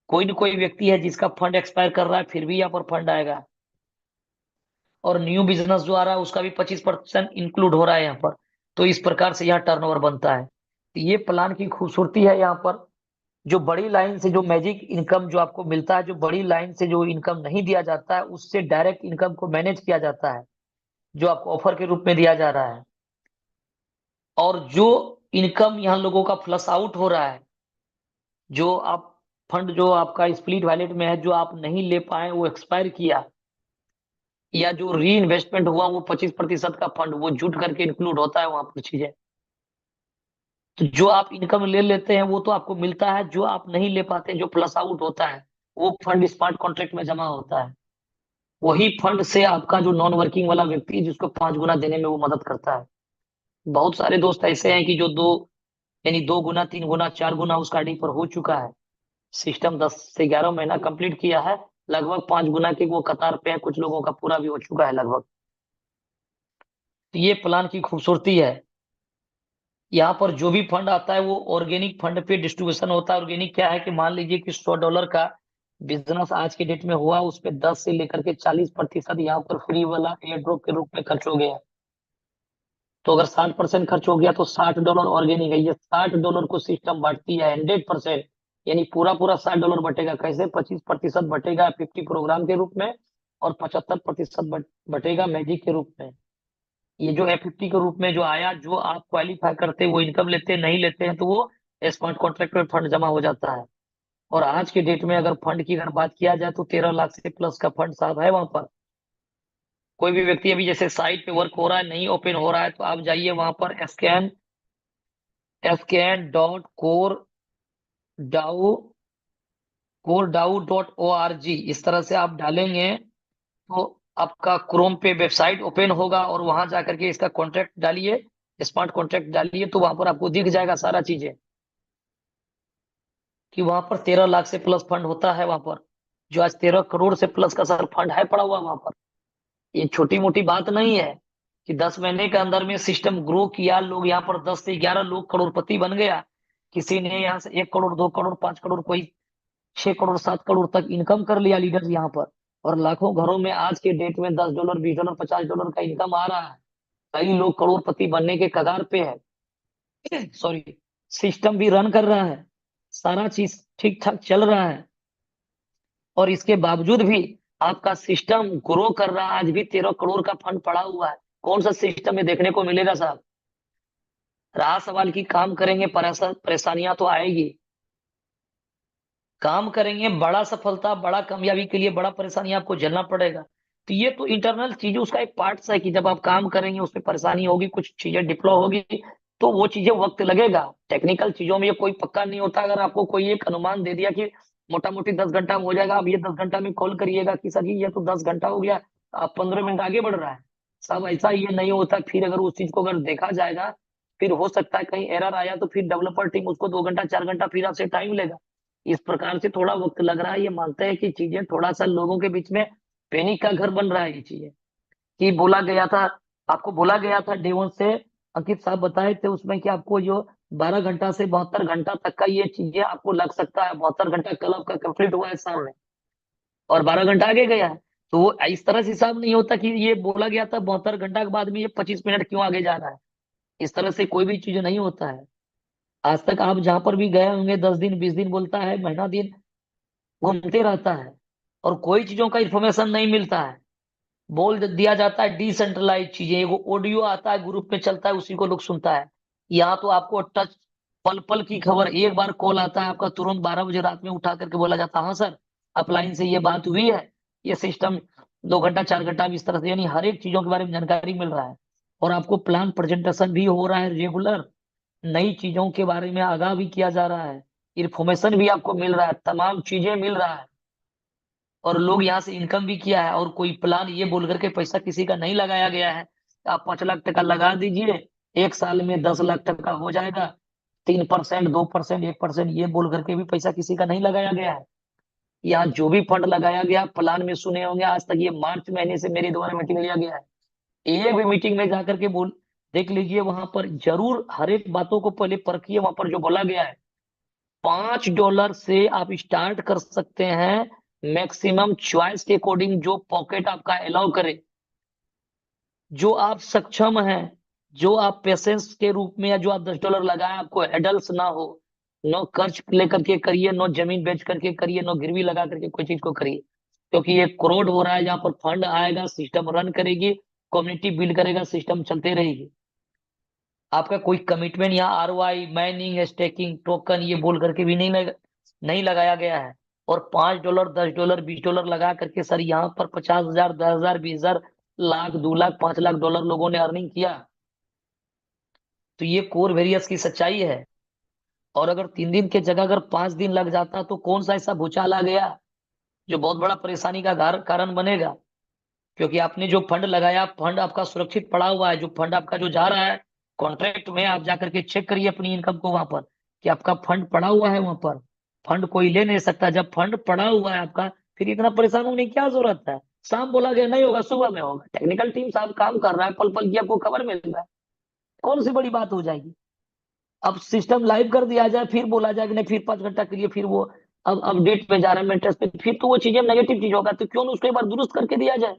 कोई न कोई व्यक्ति है जिसका फंड एक्सपायर कर रहा है फिर भी यहाँ पर फंड आएगा। और न्यू बिजनेस जो आ रहा है उसका भी 25% इंक्लूड हो रहा है यहाँ पर। तो इस प्रकार से यहाँ टर्नओवर बनता है। तो ये प्लान की खूबसूरती है। यहाँ पर जो बड़ी लाइन से जो मैजिक इनकम जो आपको मिलता है, जो बड़ी लाइन से जो इनकम नहीं दिया जाता है, उससे डायरेक्ट इनकम को मैनेज किया जाता है। जो आपको ऑफर के रूप में दिया जा रहा है, और जो इनकम यहाँ लोगों का फ्लश आउट हो रहा है, जो आप फंड जो आपका स्प्लिट वैलेट में है, जो आप नहीं ले पाए, वो एक्सपायर किया, या जो री इन्वेस्टमेंट हुआ, वो 25% का फंड वो जुट करके इंक्लूड होता है वहां पर चीजें। तो जो आप इनकम ले लेते हैं वो तो आपको मिलता है, जो आप नहीं ले पाते, जो प्लस आउट होता है, वो फंड स्मार्ट कॉन्ट्रैक्ट में जमा होता है। वही फंड से आपका जो नॉन वर्किंग वाला व्यक्ति है, जिसको 5 गुना देने में वो मदद करता है। बहुत सारे दोस्त ऐसे हैं कि जो दो, यानी 2 गुना, 3 गुना, 4 गुना उसका आईडी पर हो चुका है। सिस्टम 10 से 11 महीना कंप्लीट किया है, लगभग 5 गुना के वो कतार पे है, कुछ लोगों का पूरा भी हो चुका है लगभग। तो ये प्लान की खूबसूरती है। यहाँ पर जो भी फंड आता है वो ऑर्गेनिक फंड पे डिस्ट्रीब्यूशन होता है। ऑर्गेनिक क्या है कि मान लीजिए कि $100 का बिजनेस आज के डेट में हुआ, उस पे 10 से लेकर के 40% यहाँ पर फ्री वाला एयर ड्रॉप के रूप में खर्च हो गया। तो अगर 60% खर्च हो गया तो $60 ऑर्गेनिक है। ये $60 को सिस्टम बांटती है 100%, यानी पूरा पूरा $60 बटेगा। कैसे? 25% बटेगा 50 प्रोग्राम के रूप में, और 75% बटेगा मैजिक के रूप में। ये जो F50 के रूप में जो आया, जो आप क्वालिफाई करते हैं वो इनकम लेते हैं, नहीं लेते हैं तो वो स्मार्ट कॉन्ट्रैक्ट में फंड जमा हो जाता है। और आज के डेट में अगर फंड की अगर बात किया जाए तो 13 लाख से प्लस का फंड साहब है वहां पर। कोई भी व्यक्ति अभी जैसे साइट पे वर्क हो रहा है, नहीं ओपन हो रहा है, तो आप जाइए वहां पर scan.core coreDAO.org, इस तरह से आप डालेंगे तो आपका क्रोम पे वेबसाइट ओपन होगा, और वहां जाकर के इसका कॉन्ट्रैक्ट डालिए, स्मार्ट कॉन्ट्रैक्ट डालिए, तो वहां पर आपको दिख जाएगा सारा चीजें कि वहां पर 13 लाख से प्लस फंड होता है वहां पर। जो आज 13 करोड़ से प्लस का सर फंड है पड़ा हुआ वहां पर। ये छोटी मोटी बात नहीं है कि 10 महीने के अंदर में सिस्टम ग्रो किया, लोग यहाँ पर 10 से 11 लोग करोड़पति बन गया। किसी ने यहाँ से 1 करोड़, 2 करोड़, 5 करोड़, कोई 6 करोड़, 7 करोड़ तक इनकम कर लिया लीडर यहाँ पर। और लाखों घरों में आज के डेट में $10, $20, $50 का इनकम आ रहा है। कई लोग करोड़पति बनने के कगार पे है। सॉरी, सिस्टम भी रन कर रहा है, सारा चीज ठीक ठाक चल रहा है, और इसके बावजूद भी आपका सिस्टम ग्रो कर रहा है। आज भी 13 करोड़ का फंड पड़ा हुआ है। कौन सा सिस्टम में देखने को मिलेगा साहब? रहा सवाल की काम करेंगे, परेशानियां तो आएगी। काम करेंगे, बड़ा सफलता, बड़ा कामयाबी के लिए बड़ा परेशानी आपको झेलना पड़ेगा। तो ये तो इंटरनल चीजें उसका एक पार्ट है कि जब आप काम करेंगे उसमें परेशानी होगी, कुछ चीजें डिप्लॉय होगी, तो वो चीजें वक्त लगेगा। टेक्निकल चीजों में ये कोई पक्का नहीं होता। अगर आपको कोई एक अनुमान दे दिया कि मोटा मोटी 10 घंटा में हो जाएगा, अब ये 10 घंटा में कॉल करिएगा कि सर जी ये तो 10 घंटा हो गया, आप 15 मिनट आगे बढ़ रहा है। सब ऐसा ये नहीं होता। फिर अगर उस चीज को अगर देखा जाएगा, फिर हो सकता है कहीं एरर आया तो फिर डेवलपर टीम उसको 2 घंटा, 4 घंटा फिर आपसे टाइम लेगा। इस प्रकार से थोड़ा वक्त लग रहा है। ये मानते हैं कि चीजें थोड़ा सा लोगों के बीच में पैनिक का घर बन रहा है। ये चीजें कि बोला गया था, आपको बोला गया था डे 1 से, अंकित साहब बताए थे उसमें कि आपको जो 12 घंटा से 72 घंटा तक का ये चीजें आपको लग सकता है। 72 घंटा कल आपका कंप्लीट हुआ है साल में, और 12 घंटा आगे गया है। तो वो इस तरह से हिसाब नहीं होता कि ये बोला गया था 72 घंटा के बाद में ये 25 मिनट क्यों आगे जा रहा है। इस तरह से कोई भी चीज नहीं होता है। आज तक आप जहां पर भी गए होंगे, 10 दिन, 20 दिन बोलता है, महीना दिन घूमते रहता है, और कोई चीजों का इन्फॉर्मेशन नहीं मिलता है। बोल दिया जाता है डिसेंट्रलाइज चीजें, एगो ऑडियो आता है ग्रुप में चलता है, उसी को लोग सुनता है। यहाँ तो आपको टच, पल पल की खबर। एक बार कॉल आता है आपका, तुरंत 12 बजे रात में उठा करके बोला जाता है हाँ सर अपलाइन से ये बात हुई है, ये सिस्टम 2 घंटा, 4 घंटा में इस तरह से, यानी हर एक चीजों के बारे में जानकारी मिल रहा है। और आपको प्लान प्रेजेंटेशन भी हो रहा है रेगुलर, नई चीजों के बारे में आगाह भी किया जा रहा है, इन्फॉर्मेशन भी आपको मिल रहा है, तमाम चीजें मिल रहा है। और लोग यहाँ से इनकम भी किया है। और कोई प्लान ये बोल करके पैसा किसी का नहीं लगाया गया है आप 5 लाख टका लगा दीजिए, 1 साल में 10 लाख टका हो जाएगा। 3%, 2%, 1% ये बोल करके भी पैसा किसी का नहीं लगाया गया है। यहाँ जो भी फंड लगाया गया, प्लान में सुने होंगे आज तक, ये मार्च महीने से मेरे द्वारा मीटिंग लिया गया है। एक भी मीटिंग में जाकर के बोल देख लीजिए, वहां पर जरूर हर एक बातों को पहले परखिए। वहां पर जो बोला गया है, $5 से आप स्टार्ट कर सकते हैं, मैक्सिमम चॉइस के अकॉर्डिंग जो पॉकेट आपका अलाउ करे, जो आप सक्षम हैं, जो आप पेशेंस के रूप में, या जो आप $10 लगाए आपको एडल्स ना हो। नो कर्ज लेकर के करिए, नो जमीन बेच करके करिए, नो गिरवी लगा करके कोई चीज को करिए, क्योंकि ये करोड़ हो रहा है। जहाँ पर फंड आएगा, सिस्टम रन करेगी, कम्युनिटी बिल्ड करेगा, सिस्टम चलते रहेगी। आपका कोई कमिटमेंट या आरओआई, माइनिंग, स्टेकिंग, टोकन ये बोल करके भी नहीं लगाया गया है। और $5, $10, $20 लगा करके सर यहाँ पर 50,000, 10,000, 20,000, लाख, 2 लाख, 5 लाख डॉलर लोगों ने अर्निंग किया। तो ये कोर वेरियस की सच्चाई है। और अगर 3 दिन के जगह अगर 5 दिन लग जाता तो कौन सा ऐसा भूचाल आ गया जो बहुत बड़ा परेशानी का कारण बनेगा। क्योंकि आपने जो फंड लगाया, फंड आपका सुरक्षित पड़ा हुआ है। जो फंड आपका जो जा रहा है कॉन्ट्रैक्ट में, आप जाकर के चेक करिए अपनी इनकम को वहां पर कि आपका फंड पड़ा हुआ है वहां पर। फंड कोई ले नहीं सकता। जब फंड पड़ा हुआ है आपका, फिर इतना परेशान होने की क्या जरूरत है। शाम बोला गया नहीं होगा, सुबह में होगा। टेक्निकल टीम साहब काम कर रहा है, पल पल की आपको खबर मिल रहा है। कौन सी बड़ी बात हो जाएगी। अब सिस्टम लाइव कर दिया जाए, फिर बोला जाए कि नहीं, फिर 5 घंटा के लिए फिर वो अब अपडेट पे जा रहा है, मेंटेनेंस पे, फिर तो वो चीजें नेगेटिव चीज होगा। तो क्यों न उसको एक बार दुरुस्त करके दिया जाए।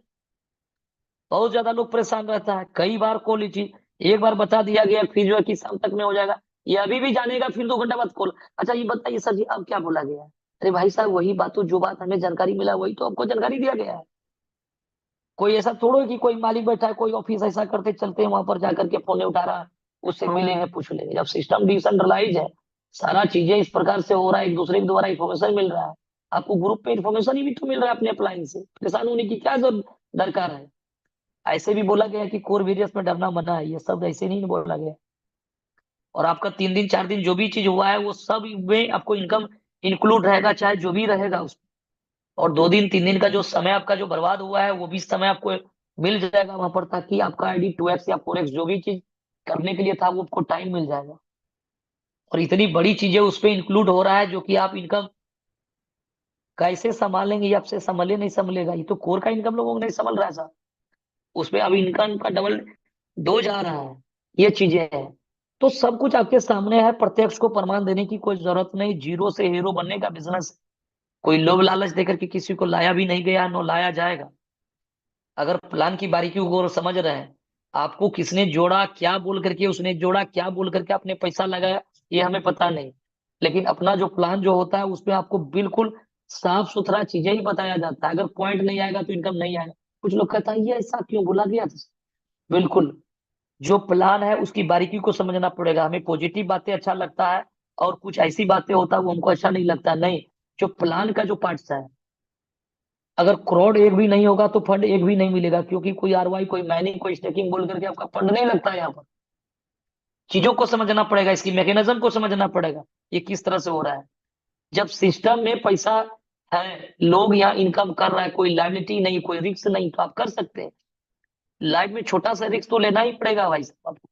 बहुत ज्यादा लोग परेशान रहता है। कई बार कॉल लीजिए, एक बार बता दिया गया, फिर जो है कि शाम तक में हो जाएगा। ये अभी भी जानेगा, फिर 2 घंटा बाद कॉल। अच्छा ये बताइए सर जी, अब क्या बोला गया है। अरे भाई साहब, वही बात तो, जो बात हमें जानकारी मिला वही तो आपको जानकारी दिया गया है। कोई ऐसा थोड़ो है कि कोई मालिक बैठा है, कोई ऑफिस ऐसा करते चलते हैं वहां पर जाकर के फोन नहीं उठा रहा, उससे मिलेंगे पूछ लेंगे। जब सिस्टम डिसेंट्रलाइज है, सारा चीजें इस प्रकार से हो रहा है, एक दूसरे के द्वारा इन्फॉर्मेशन मिल रहा है। आपको ग्रुप पे इन्फॉर्मेशन ही भी तो मिल रहा है अपने अप्लाइन से, परेशान होने की क्या जरूरत दरकार है। ऐसे भी बोला गया कि कोर वेरियस में डरना मना है, ये शब्द ऐसे नहीं बोला गया। और आपका 3 दिन 4 दिन जो भी चीज हुआ है वो सब में आपको इनकम इंक्लूड रहेगा, चाहे जो भी रहेगा उसमें। और 2 दिन 3 दिन का जो समय आपका जो बर्बाद हुआ है वो भी समय आपको मिल जाएगा वहां पर, ताकि आपका आईडी 2x या 4x जो भी चीज करने के लिए था वो आपको टाइम मिल जाएगा। और इतनी बड़ी चीजें उस पर इंक्लूड हो रहा है जो कि आप इनकम कैसे संभालेंगे, ये आपसे संभले नहीं संभलेगा। ये तो कोर का इनकम लोगों को नहीं संभल रहा है साहब। उसमें अब इनकम का डबल डोज आ रहा है, ये चीजें हैं। तो सब कुछ आपके सामने है, प्रत्यक्ष को प्रमाण देने की कोई जरूरत नहीं। जीरो से हीरो बनने का बिजनेस कोई लोभ लालच देकर के किसी को लाया भी नहीं गया, नो लाया जाएगा। अगर प्लान की बारीकियों को समझ रहे हैं, आपको किसने जोड़ा, क्या बोल करके उसने जोड़ा, क्या बोल करके आपने पैसा लगाया, ये हमें पता नहीं। लेकिन अपना जो प्लान जो होता है उसमें आपको बिल्कुल साफ सुथरा चीजें ही बताया जाता है। अगर पॉइंट नहीं आएगा तो इनकम नहीं आएगा। कुछ लोग कहता है ये ऐसा क्यों बोला गया था। बिल्कुल, जो प्लान है उसकी बारीकी को समझना पड़ेगा। हमें पॉजिटिव बातें अच्छा लगता है और कुछ ऐसी बातें होता है वो हमको अच्छा नहीं लगता। नहीं, जो प्लान का जो पार्ट है, अगर क्राउड एक भी नहीं होगा तो फंड एक भी नहीं मिलेगा। क्योंकि कोई आरवाई, कोई माइनिंग, कोई स्टेकिंग बोल करके आपका फंड नहीं लगता है यहाँ पर। चीजों को समझना पड़ेगा, इसकी मैकेनिज्म को समझना पड़ेगा, ये किस तरह से हो रहा है। जब सिस्टम में पैसा है, लोग यहाँ इनकम कर रहा है, कोई लाइबिलिटी नहीं, कोई रिस्क नहीं, तो आप कर सकते हैं। लाइफ में छोटा सा रिस्क तो लेना ही पड़ेगा भाई साहब आपको।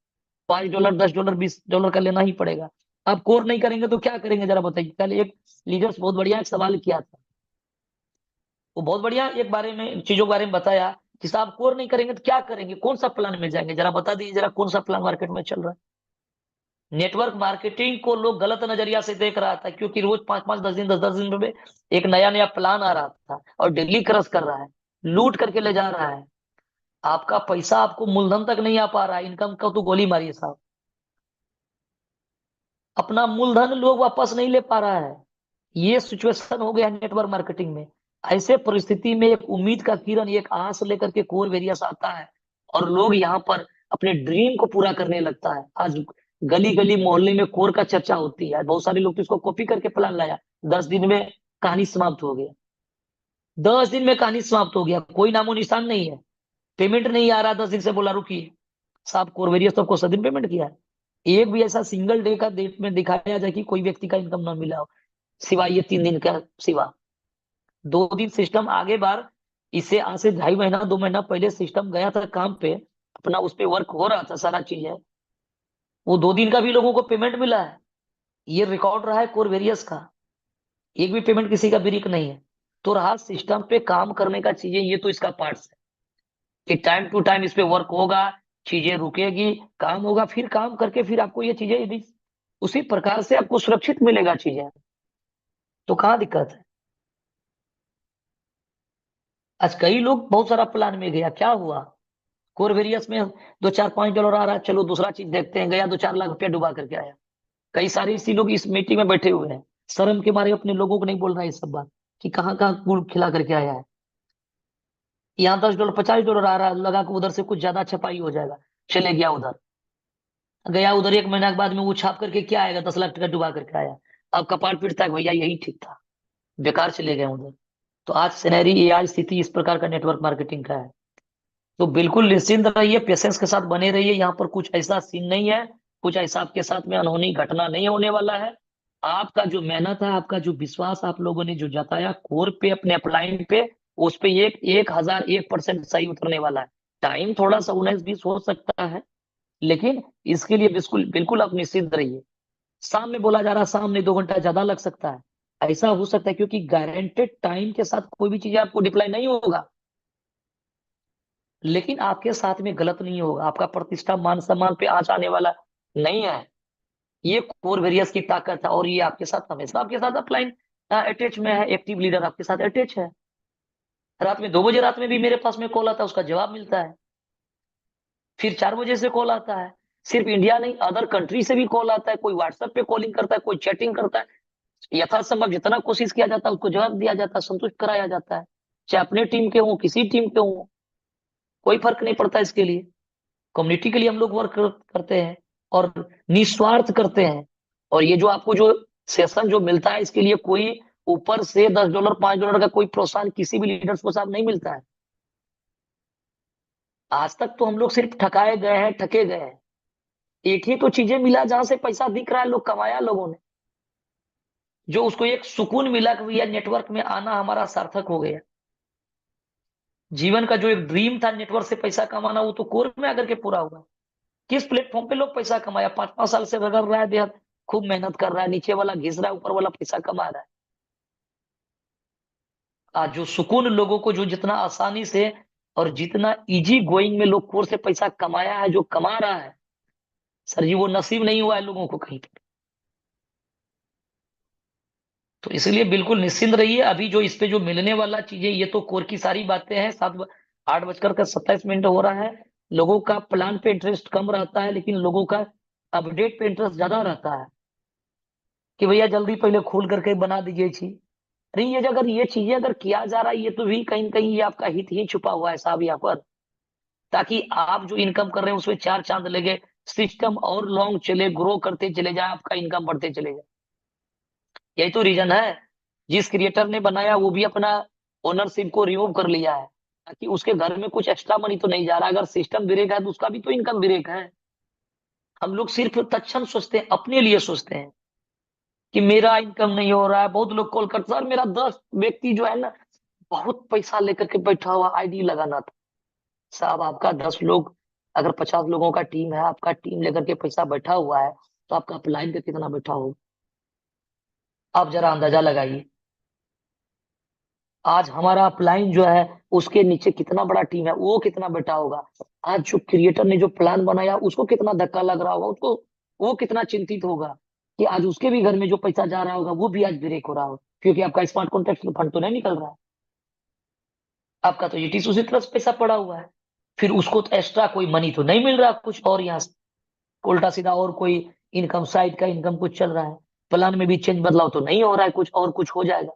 $5, $10, $20 का लेना ही पड़ेगा। आप कोर नहीं करेंगे तो क्या करेंगे जरा बताइए। कल एक लीडर्स बहुत बढ़िया एक सवाल किया था, वो बहुत बढ़िया एक बारे में चीजों के बारे में बताया कि साहब कोर नहीं करेंगे तो क्या करेंगे, कौन सा प्लान में जाएंगे, जरा बता दीजिए जरा कौन सा प्लान मार्केट में चल रहा है। नेटवर्क मार्केटिंग को लोग गलत नजरिया से देख रहा था, क्योंकि रोज 5-5, 10 दिन 10-10 दिन में एक नया नया प्लान आ रहा था और डेली क्रश कर रहा है, लूट करके ले जा रहा है। आपका पैसा आपको मूलधन तक नहीं आ पा रहा है, इनकम का तो गोली मारिए साहब। अपना मूलधन लोग वापस नहीं ले पा रहा है। ये सिचुएशन हो गया नेटवर्क मार्केटिंग में। ऐसे परिस्थिति में एक उम्मीद का किरण, एक आस लेकर के कोर वेरियस आता है और लोग यहाँ पर अपने ड्रीम को पूरा करने लगता है। आज गली गली मोहल्ले में कोर का चर्चा होती है। बहुत सारे लोग तो इसको कॉपी करके प्लान लाया, 10 दिन में कहानी समाप्त हो गया। 10 दिन में कहानी समाप्त हो गया, कोई नामो निशान नहीं है। पेमेंट नहीं आ रहा, 10 दिन से बोला रुकिए। साहब कोर वेरियस तो आपको 7 दिन पेमेंट किया है। एक भी ऐसा सिंगल डे का डेट में दिखाया जाए कि कोई व्यक्ति का इनकम ना मिला हो, सिवाय ये 3 दिन का सिवा। 2 दिन सिस्टम आगे बार, इससे आज से 2.5 महीना 2 महीना पहले सिस्टम गया था काम पे, अपना उस पे वर्क हो रहा था सारा चीज है। वो 2 दिन का भी लोगों को पेमेंट मिला है। ये रिकॉर्ड रहा है कोर वेरियस का। एक भी पेमेंट किसी का ब्रेक नहीं है। तो रहा सिस्टम पे काम करने का चीजें, ये तो इसका पार्ट्स है कि टाइम टू टाइम इस पे वर्क होगा, चीजें रुकेगी, काम होगा, फिर काम करके फिर आपको ये चीजें यदि उसी प्रकार से आपको सुरक्षित मिलेगा चीजें, तो कहाँ दिक्कत है। आज कई लोग बहुत सारा प्लान में गया, क्या हुआ, कोर वेरियस में 2 4 5 डॉलर आ रहा है, चलो दूसरा चीज देखते हैं, गया 2 4 लाख रुपया डुबा करके आया। कई सारे इसी लोग इस मीटिंग में बैठे हुए हैं, शर्म के मारे अपने लोगों को नहीं बोल रहा है ये सब बात कि कहाँ कहाँ गुड़ खिला करके आया है। यहाँ $10 $50 आ रहा है, लगा कि उधर से कुछ ज्यादा छपाई हो जाएगा, चले गया उधर, गया उधर, 1 महीना के बाद में वो छाप करके क्या आएगा, 10 लाख टका डुबा करके आया। अब कपार पीटता है भैया यही ठीक था, बेकार चले गए उधर। तो आज सिनेरी, ये आज स्थिति इस प्रकार का नेटवर्क मार्केटिंग का है। तो बिल्कुल निश्चिंत रहिए, पेशेंस के साथ बने रहिए, यहाँ पर कुछ ऐसा सीन नहीं है, कुछ ऐसा आपके साथ में अनहोनी घटना नहीं होने वाला है। आपका जो मेहनत है, आपका जो विश्वास आप लोगों ने जो जताया कोर पे, अपने अपलाइन पे, उस पे 1001% सही उतरने वाला है। टाइम थोड़ा सा 19-20 हो सकता है, लेकिन इसके लिए बिल्कुल बिल्कुल आप निश्चिंत रहिए। शाम में बोला जा रहा है, शाम में 2 घंटा ज्यादा लग सकता है, ऐसा हो सकता है, क्योंकि गारंटेड टाइम के साथ कोई भी चीज आपको डिप्लाई नहीं होगा, लेकिन आपके साथ में गलत नहीं होगा, आपका प्रतिष्ठा मान सम्मान पे आंच आने वाला नहीं है। ये कोर वेरियस की ताकत है, और ये आपके साथ हमेशा आपके साथ अपलाइन अटैच में है, एक्टिव लीडर आपके साथ अटैच है। रात में 2 बजे रात में भी मेरे पास में कॉल आता है, उसका जवाब मिलता है। फिर 4 बजे से कॉल आता है, सिर्फ इंडिया नहीं, अदर कंट्री से भी कॉल आता है, कोई व्हाट्सएप पे कॉलिंग करता है, कोई चैटिंग करता है। यथासंभव जितना कोशिश किया जाता है उसको जवाब दिया जाता है, संतुष्ट कराया जाता है, चाहे अपने टीम के हों, किसी टीम के हों, कोई फर्क नहीं पड़ता इसके लिए। कम्युनिटी के लिए हम लोग वर्क करते हैं, और निस्वार्थ करते हैं। और ये जो आपको जो सेशन जो मिलता है, इसके लिए कोई ऊपर से $10 $5 का कोई प्रोत्साहन किसी भी लीडर्स को साहब नहीं मिलता है। आज तक तो हम लोग सिर्फ ठकाए गए हैं, ठके गए हैं। एक ही तो चीजें मिला जहां से पैसा दिख रहा है, लोग कमाया लोगों ने, जो उसको एक सुकून मिला कि भैया नेटवर्क में आना हमारा सार्थक हो गया। जीवन का जो एक ड्रीम था नेटवर्क से पैसा कमाना, वो तो कोर में आकर के पूरा हुआ। किस प्लेटफॉर्म पे लोग पैसा कमाया, 5-5 साल से रगड़ रहा है बेहद, खूब मेहनत कर रहा है, नीचे वाला घिस रहा है, ऊपर वाला पैसा कमा रहा है। आज जो सुकून लोगों को, जो जितना आसानी से और जितना इजी गोइंग में लोग कोर से पैसा कमाया है, जो कमा रहा है, सर जी वो नसीब नहीं हुआ है लोगों को कहीं पर। तो इसलिए बिल्कुल निश्चिंत रहिए, अभी जो इस पे जो मिलने वाला चीजें, ये तो कोर की सारी बातें हैं। 8:27 हो रहा है। लोगों का प्लान पे इंटरेस्ट कम रहता है, लेकिन लोगों का अपडेट पे इंटरेस्ट ज्यादा रहता है, कि भैया जल्दी पहले खोल करके बना दीजिए चीज। अरे ये अगर ये चीजें अगर किया जा रहा है, ये तो भी कहीं न कहीं ये आपका हित ही छुपा हुआ है साहब यहाँ पर, ताकि आप जो इनकम कर रहे हैं उसमें 4 चांद लगे, सिस्टम और लॉन्ग चले, ग्रो करते चले जाए, आपका इनकम बढ़ते चले जाए। यही तो रीजन है। जिस क्रिएटर ने बनाया वो भी अपना ओनरशिप को रिमूव कर लिया है, ताकि उसके घर में कुछ एक्स्ट्रा मनी तो नहीं जा रहा। अगर सिस्टम ब्रेक है तो उसका भी तो इनकम ब्रेक है। हम लोग सिर्फ तत्क्षण सोचते हैं, अपने लिए सोचते हैं कि मेरा इनकम नहीं हो रहा है। बहुत लोग कॉल करते, सर मेरा 10 व्यक्ति जो है ना, बहुत पैसा लेकर के बैठा हुआ, आईडी लगाना था। साहब आपका 10 लोग, अगर 50 लोगों का टीम है, आपका टीम लेकर के पैसा बैठा हुआ है, तो आपका अपलाइन का कितना बैठा होगा, आप जरा अंदाजा लगाइए। आज हमारा अपलाइन जो है, उसके नीचे कितना बड़ा टीम है, वो कितना बैठा होगा। आज जो क्रिएटर ने जो प्लान बनाया, उसको कितना धक्का लग रहा होगा, उसको वो कितना चिंतित होगा कि आज उसके भी घर में जो पैसा जा रहा होगा, वो भी आज ब्रेक हो रहा होगा, क्योंकि आपका स्मार्ट कॉन्ट्रैक्ट फंड तो नहीं निकल रहा है, आपका तो ईटीसी उसी तरफ से पैसा पड़ा हुआ है। फिर उसको तो एक्स्ट्रा कोई मनी तो नहीं मिल रहा कुछ, और यहाँ से उल्टा सीधा और कोई इनकम, साइड का इनकम कुछ चल रहा है। प्लान में भी चेंज बदलाव तो नहीं हो रहा है कुछ, और कुछ हो जाएगा।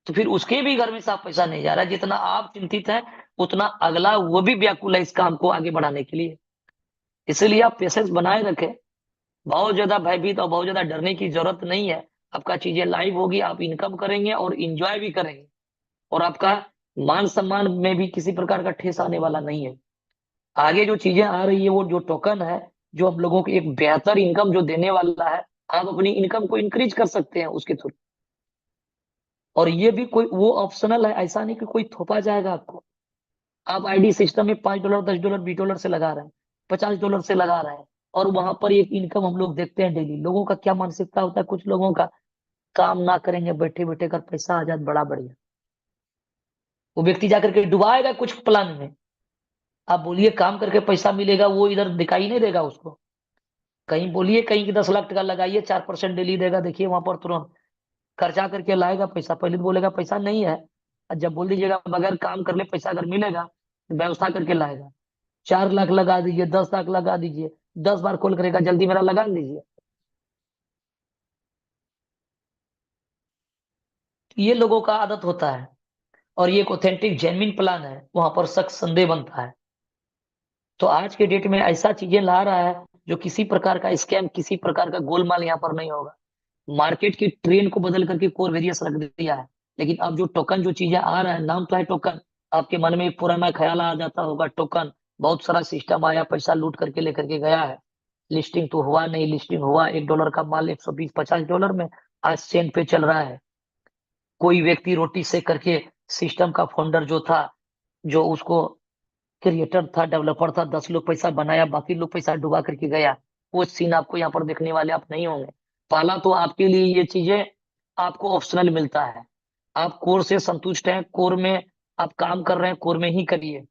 तो फिर उसके भी घर में साफ पैसा नहीं जा रहा है। जितना आप चिंतित हैं, उतना अगला वो भी व्याकुल है इस काम को आगे बढ़ाने के लिए। इसलिए आप पेशेंस बनाए रखें, बहुत ज्यादा भयभीत और बहुत ज्यादा डरने की जरूरत नहीं है। आपका चीजें लाइव होगी, आप इनकम करेंगे और इंजॉय भी करेंगे, और आपका मान सम्मान में भी किसी प्रकार का ठेस आने वाला नहीं है। आगे जो चीजें आ रही है, वो जो टोकन है, जो हम लोगों को एक बेहतर इनकम जो देने वाला है, आप अपनी इनकम को इंक्रीज कर सकते हैं उसके थ्रू। और ये भी कोई वो ऑप्शनल है, ऐसा नहीं कि कोई थोपा जाएगा आपको। आप आईडी सिस्टम में $5 $10 $20 से लगा रहे हैं, $50 से लगा रहे हैं, और वहां पर एक इनकम हम लोग देखते हैं डेली। लोगों का क्या मानसिकता होता है, कुछ लोगों का, काम ना करेंगे, बैठे बैठे कर पैसा आ जाए बड़ा बढ़िया। वो व्यक्ति जाकर के डुबाएगा कुछ प्लान में। आप बोलिए काम करके पैसा मिलेगा, वो इधर दिखाई नहीं देगा उसको। कहीं बोलिए कहीं की 10 लाख टका लगाइए, 4% डेली देगा, देखिए वहां पर तुरंत खर्चा करके लाएगा पैसा। पहले तो बोलेगा पैसा नहीं है, और जब बोल दीजिएगा बगैर काम कर ले पैसा अगर मिलेगा, तो व्यवस्था करके लाएगा। 4 लाख लगा दीजिए, 10 लाख लगा दीजिए, 10 बार कॉल करेगा, जल्दी मेरा लगा दीजिए। ये लोगों का आदत होता है। और ये एक ऑथेंटिक जेन्युइन प्लान है, वहां पर शक संदेह बनता है। तो आज के डेट में ऐसा चीजें ला रहा है जो किसी प्रकार का स्कैम, किसी प्रकार का गोलमाल यहाँ पर नहीं होगा। मार्केट की ट्रेंड को बदल करके कोर वेरियस रख दिया है। लेकिन अब जो टोकन जो चीजें आ रहा है, नाम तो है टोकन, आपके मन में एक पुराना ख्याल आ जाता होगा टोकन, बहुत सारा सिस्टम आया, पैसा लूट करके लेकर के गया है, लिस्टिंग तो हुआ नहीं, लिस्टिंग हुआ $1 का माल 120-50 में आज सेंट पे चल रहा है। कोई व्यक्ति रोटी सेक करके, सिस्टम का फाउंडर जो था, जो उसको क्रिएटर था, डेवलपर था, 10 लोग पैसा बनाया, बाकी लोग पैसा डुबा करके गया। वो सीन आपको यहाँ पर देखने वाले आप नहीं होंगे। पहला तो आपके लिए ये चीजें आपको ऑप्शनल मिलता है, आप कोर से संतुष्ट हैं, कोर में आप काम कर रहे हैं, कोर में ही करिए।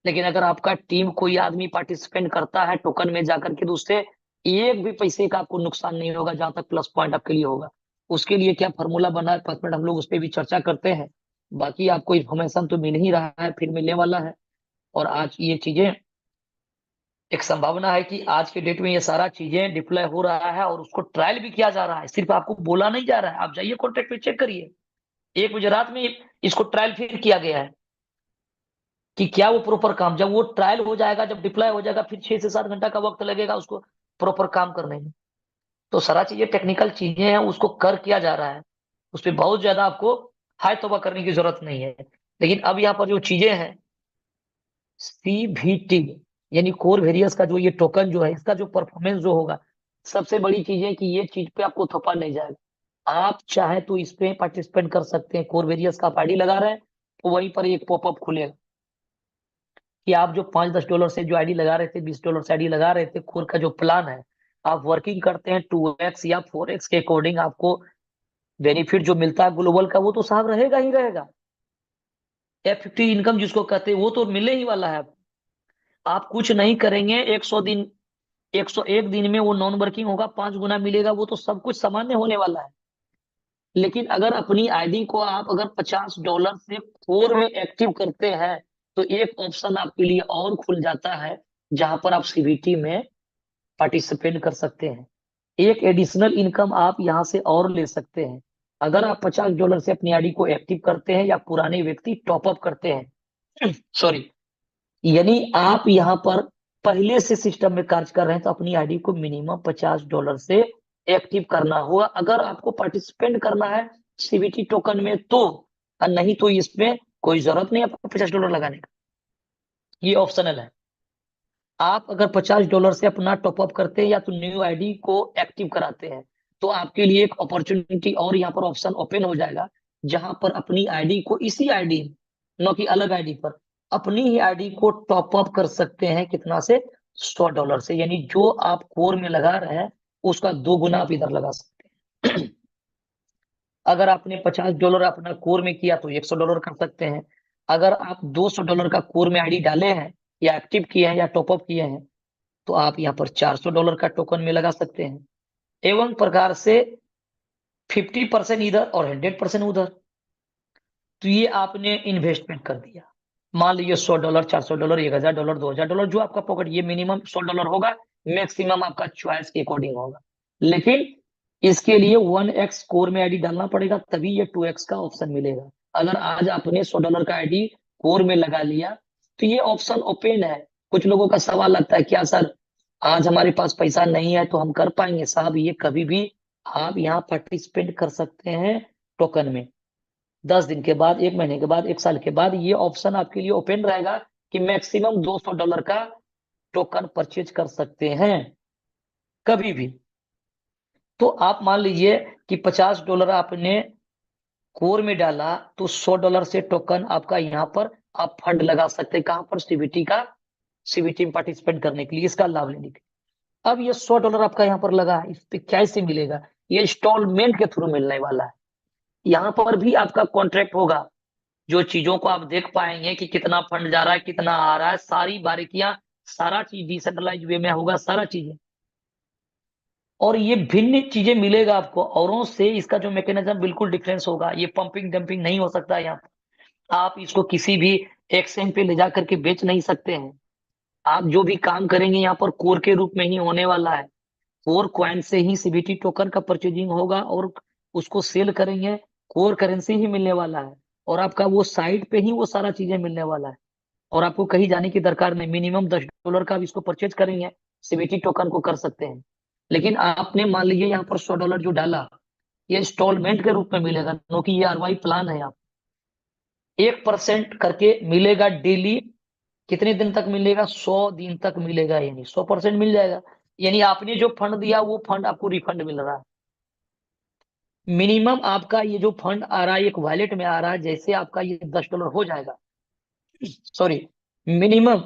लेकिन अगर आपका टीम कोई आदमी पार्टिसिपेट करता है टोकन में जाकर के, तो उससे एक भी पैसे का आपको नुकसान नहीं होगा, जहां तक प्लस पॉइंट आपके लिए होगा। उसके लिए क्या फॉर्मूला बना है 5 मिनट हम लोग उस पर भी चर्चा करते हैं। बाकी आपको इन्फॉर्मेशन तो मिल ही रहा है, फिर मिलने वाला है। और आज ये चीजें, एक संभावना है कि आज के डेट में ये सारा चीजें डिप्लॉय हो रहा है और उसको ट्रायल भी किया जा रहा है, सिर्फ आपको बोला नहीं जा रहा है। आप जाइए कॉन्ट्रैक्ट पे चेक करिए, एक गुजरात में इसको ट्रायल फिर किया गया है कि क्या वो प्रॉपर काम, जब वो ट्रायल हो जाएगा, जब डिप्लॉय हो जाएगा, फिर 6 से 7 घंटा का वक्त लगेगा उसको प्रॉपर काम करने में। तो सारा चीजें टेक्निकल चीजें हैं, उसको कर किया जा रहा है, उस पर बहुत ज्यादा आपको हाय तौबा करने की जरूरत नहीं है। लेकिन अब यहाँ पर जो चीजें हैं, सीवीटी यानी कोर वेरियस का जो ये टोकन जो है, इसका जो परफॉर्मेंस जो होगा, सबसे बड़ी चीज है कि ये चीज पे आपको थोपा नहीं जाएगा। आप चाहे तो इस पे पार्टिसिपेट कर सकते हैं। कोर वेरियस का आप आईडी लगा रहे हैं तो वहीं पर एक पॉपअप खुलेगा कि आप जो $5-10 से जो आईडी लगा रहे थे, $20 से आईडी लगा रहे थे, कोर का जो प्लान है, आप वर्किंग करते हैं 2x या 4x के अकॉर्डिंग, आपको बेनिफिट जो मिलता है ग्लोबल का, वो तो साहब रहेगा ही रहेगा। F50 इनकम जिसको कहते हैं, वो तो मिलने ही वाला है। आप कुछ नहीं करेंगे, 101 दिन में वो नॉन वर्किंग होगा, 5 गुना मिलेगा, वो तो सब कुछ सामान्य होने वाला है। लेकिन अगर अपनी आईडी को आप अगर $50 से कोर में एक्टिव करते हैं, तो एक ऑप्शन आपके लिए और खुल जाता है, जहां पर आप सीवीटी में पार्टिसिपेट कर सकते हैं। एक एडिशनल इनकम आप यहां से और ले सकते हैं, अगर आप $50 से अपनी आईडी को एक्टिव करते हैं या पुराने व्यक्ति टॉपअप करते हैं सॉरी, यानी आप यहाँ पर पहले से सिस्टम में कार्य कर रहे हैं, तो अपनी आईडी को मिनिमम $50 से एक्टिव करना होगा, अगर आपको पार्टिसिपेट करना है सीवीटी टोकन में तो। और नहीं तो इसमें कोई जरूरत नहीं आपको $50 लगाने का, ये ऑप्शनल है। आप अगर $50 से अपना टॉपअप करते हैं या तो न्यू आईडी को एक्टिव कराते हैं, तो आपके लिए एक अपॉर्चुनिटी और यहाँ पर ऑप्शन ओपन हो जाएगा, जहां पर अपनी आईडी को इसी आईडी, न कि अलग आईडी पर, अपनी ही आईडी को टॉपअप कर सकते हैं। कितना से? $100 से, यानी जो आप कोर में लगा रहे हैं उसका 2 गुना आप इधर लगा सकते हैं अगर आपने $50 अपना कोर में किया तो $100 कर सकते हैं। अगर आप $200 का कोर में आईडी डाले हैं या एक्टिव किए हैं या टॉपअप किए हैं, तो आप यहाँ पर $400 का टोकन में लगा सकते हैं। एवं प्रकार से 50% इधर और 100% उधर। तो ये आपने इन्वेस्टमेंट कर दिया। मान लीजिए $100, $400, $1000, $2000, जो आपका पॉकेट, ये मिनिमम $100 होगा, मैक्सिमम आपका चॉइस के अकॉर्डिंग होगा। लेकिन इसके लिए 1x कोर में आईडी डालना पड़ेगा, तभी ये 2x का ऑप्शन मिलेगा। अगर आज आपने $100 का आईडी कोर में लगा लिया, तो ये ऑप्शन ओपन है। कुछ लोगों का सवाल लगता है, क्या सर आज हमारे पास पैसा नहीं है तो हम कर पाएंगे? साहब ये कभी भी आप यहाँ पार्टिसिपेट कर सकते हैं टोकन में। 10 दिन के बाद, 1 महीने के बाद, 1 साल के बाद ये ऑप्शन आपके लिए ओपन रहेगा कि मैक्सिमम $200 का टोकन परचेज कर सकते हैं कभी भी। तो आप मान लीजिए कि $50 आपने कोर में डाला, तो $100 से टोकन आपका यहाँ पर आप फंड लगा सकते हैं। कहां पर? सीवीटी में पार्टिसिपेट करने के लिए, इसका लाभ लेने के लिए। अब ये $100 आपका यहाँ पर लगा है, इस पे कैसे मिलेगा? ये इंस्टॉलमेंट के थ्रू मिलने वाला है। यहाँ पर भी आपका कॉन्ट्रैक्ट होगा, जो चीजों को आप देख पाएंगे कि कितना फंड जा रहा है, कितना आ रहा है, सारी बारीकियां, सारा चीज डिसेंट्रलाइज वे में होगा, सारा चीजें। और ये भिन्न चीजें मिलेगा आपको औरों से, इसका जो मैकेनिज्म बिल्कुल डिफरेंस होगा। ये पंपिंग डंपिंग नहीं हो सकता यहाँ पर। आप इसको किसी भी एक्सचेंज पे ले जा करके बेच नहीं सकते हैं। आप जो भी काम करेंगे यहाँ पर कोर के रूप में ही होने वाला है। कोर क्वाइन से ही सीबीटी टोकन का परचेजिंग होगा और उसको सेल करेंगे, कोर करेंसी ही मिलने वाला है। और आपका वो साइट पे ही वो सारा चीजें मिलने वाला है, और आपको कहीं जाने की दरकार नहीं। मिनिमम $10 का आप इसको परचेज करेंगे, सीबीटी टोकन को कर सकते हैं। लेकिन आपने मान लीजिए यहाँ पर $100 जो डाला, ये इंस्टॉलमेंट के रूप में मिलेगा, क्योंकि ये आरवाई प्लान है। आप 1% करके मिलेगा डेली। कितने दिन तक मिलेगा? 100 दिन तक मिलेगा, यानी 100% मिल जाएगा। यानी आपने जो फंड दिया वो फंड आपको रिफंड मिल रहा है। मिनिमम आपका ये जो फंड आ रहा है एक वॉलेट में आ रहा है, जैसे आपका ये $10 हो जाएगा, सॉरी, मिनिमम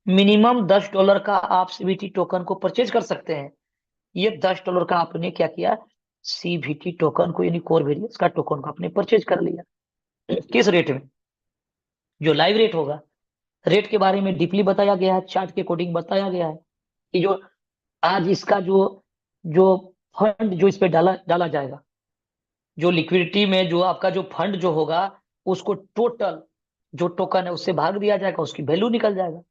मिनिमम $10 का आप सीबीटी टोकन को परचेज कर सकते हैं। ये $10 का आपने क्या किया? सीबीटी टोकन को, यानी कोर वेरियस का टोकन को आपने परचेज कर लिया। किस रेट में? जो लाइव रेट होगा। रेट के बारे में डीपली बताया गया है, चार्ट के अकॉर्डिंग बताया गया है कि जो आज इसका जो जो फंड जो इस पे डाला डाला जाएगा, जो लिक्विडिटी में जो आपका जो फंड जो होगा, उसको टोटल जो टोकन है उससे भाग दिया जाएगा, उसकी वैल्यू निकल जाएगा।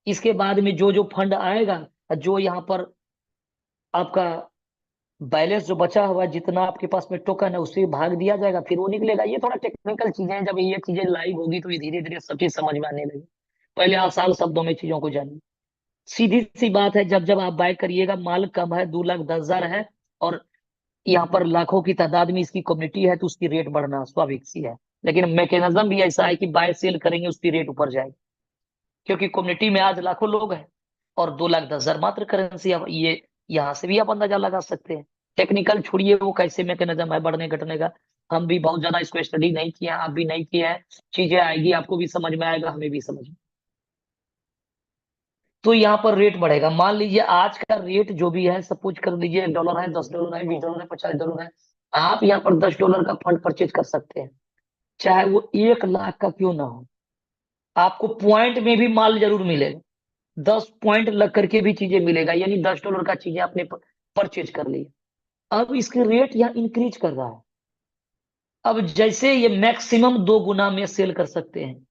इसके बाद में जो जो फंड आएगा, जो यहाँ पर आपका बैलेंस जो बचा हुआ है, जितना आपके पास में टोकन है, उससे भाग दिया जाएगा, फिर वो निकलेगा। ये थोड़ा टेक्निकल चीजें हैं, जब ये चीजें लाइव होगी तो ये धीरे धीरे सब चीज समझ में आने लगी। पहले आसान शब्दों में चीजों को जानिए। सीधी सी बात है, जब जब आप बाय करिएगा, माल कम है, 2,10,000 है, और यहाँ पर लाखों की तादाद में इसकी कम्युनिटी है, तो उसकी रेट बढ़ना स्वाभाविक सी है। लेकिन मैकेनिज्म भी ऐसा है कि बाय सेल करेंगे उसकी रेट ऊपर जाएगी, क्योंकि कम्युनिटी में आज लाखों लोग हैं और 2,10,000 मात्र करेंसी। अब ये यहाँ से भी आप अंदाजा लगा सकते हैं। टेक्निकल छोड़िए वो कैसे मैकेनिज्म है बढ़ने घटने का, हम भी बहुत ज्यादा इसको स्टडी नहीं किया, आप भी नहीं किए हैं। चीजें आएगी, आपको भी समझ में आएगा, हमें भी समझ में। तो यहाँ पर रेट बढ़ेगा। मान लीजिए आज का रेट जो भी है, सपोज कर लीजिए $1 है, $10 है, $20 है, $50 है। आप यहाँ पर $10 का फंड परचेज कर सकते हैं, चाहे वो 1 लाख का क्यों ना हो। आपको पॉइंट में भी माल जरूर मिलेगा, 10 पॉइंट लग करके भी चीजें मिलेगा, यानी $10 का चीजें आपने परचेज कर ली। अब इसकी रेट यहाँ इंक्रीज कर रहा है। अब जैसे ये मैक्सिमम 2 गुना में सेल कर सकते हैं।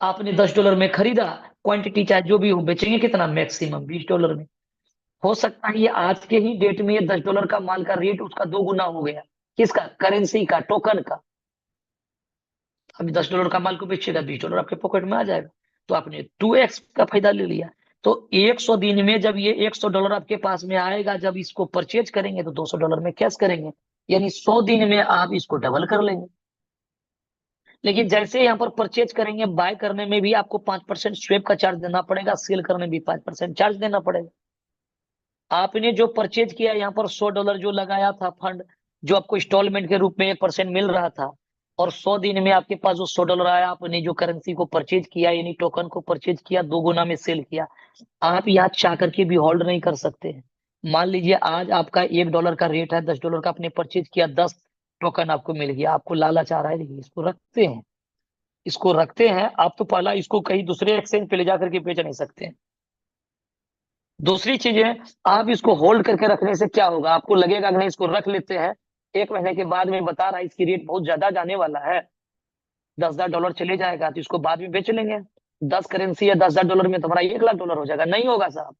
आपने $10 में खरीदा, क्वांटिटी चाहे जो भी हो, बेचेंगे कितना? मैक्सिमम $20 में। हो सकता है ये आज के ही डेट में ये $10 का माल का रेट उसका 2 गुना हो गया। किसका? करेंसी का, टोकन का। अब $10 का माल को बेचिएगा, $20 आपके पॉकेट में आ जाएगा, तो आपने 2x का फायदा ले लिया। तो 100 दिन में जब ये $100 आपके पास में आएगा, जब इसको परचेज करेंगे तो $200 में कैश करेंगे, यानी 100 दिन में आप इसको डबल कर लेंगे। लेकिन जैसे यहाँ पर परचेज करेंगे, बाय करने में भी आपको 5% स्वेप का चार्ज देना पड़ेगा, सेल करने में भी 5% चार्ज देना पड़ेगा। आपने जो परचेज किया यहाँ पर $100 जो लगाया था फंड, जो आपको इंस्टॉलमेंट के रूप में 1% मिल रहा था, और 100 दिन में आपके पास जो $100 आया, आपने जो करेंसी को परचेज किया, यानी टोकन को परचेज किया, 2 गुना में सेल किया। आप यहाँ चाह करके भी होल्ड नहीं कर सकते हैं। मान लीजिए आज आपका $1 का रेट है, $10 का आपने परचेज किया, 10 टोकन आपको मिल गया, आपको लालच आ रहा है, देखिए इसको रखते हैं, इसको रखते हैं। आप तो पहला इसको कहीं दूसरे एक्सचेंज पे ले जा करके बेच नहीं सकते हैं। दूसरी चीज है, आप इसको होल्ड करके रखने से क्या होगा? आपको लगेगा कि नहीं, इसको रख लेते हैं, 1 महीने के बाद में बता रहा है इसकी रेट बहुत ज्यादा जाने वाला है, $10,000 चले जाएगा, तो इसको बाद में बेच लेंगे। 10 करेंसी है, $10,000 में तुम्हारा $1 लाख हो जाएगा। नहीं होगा साहब।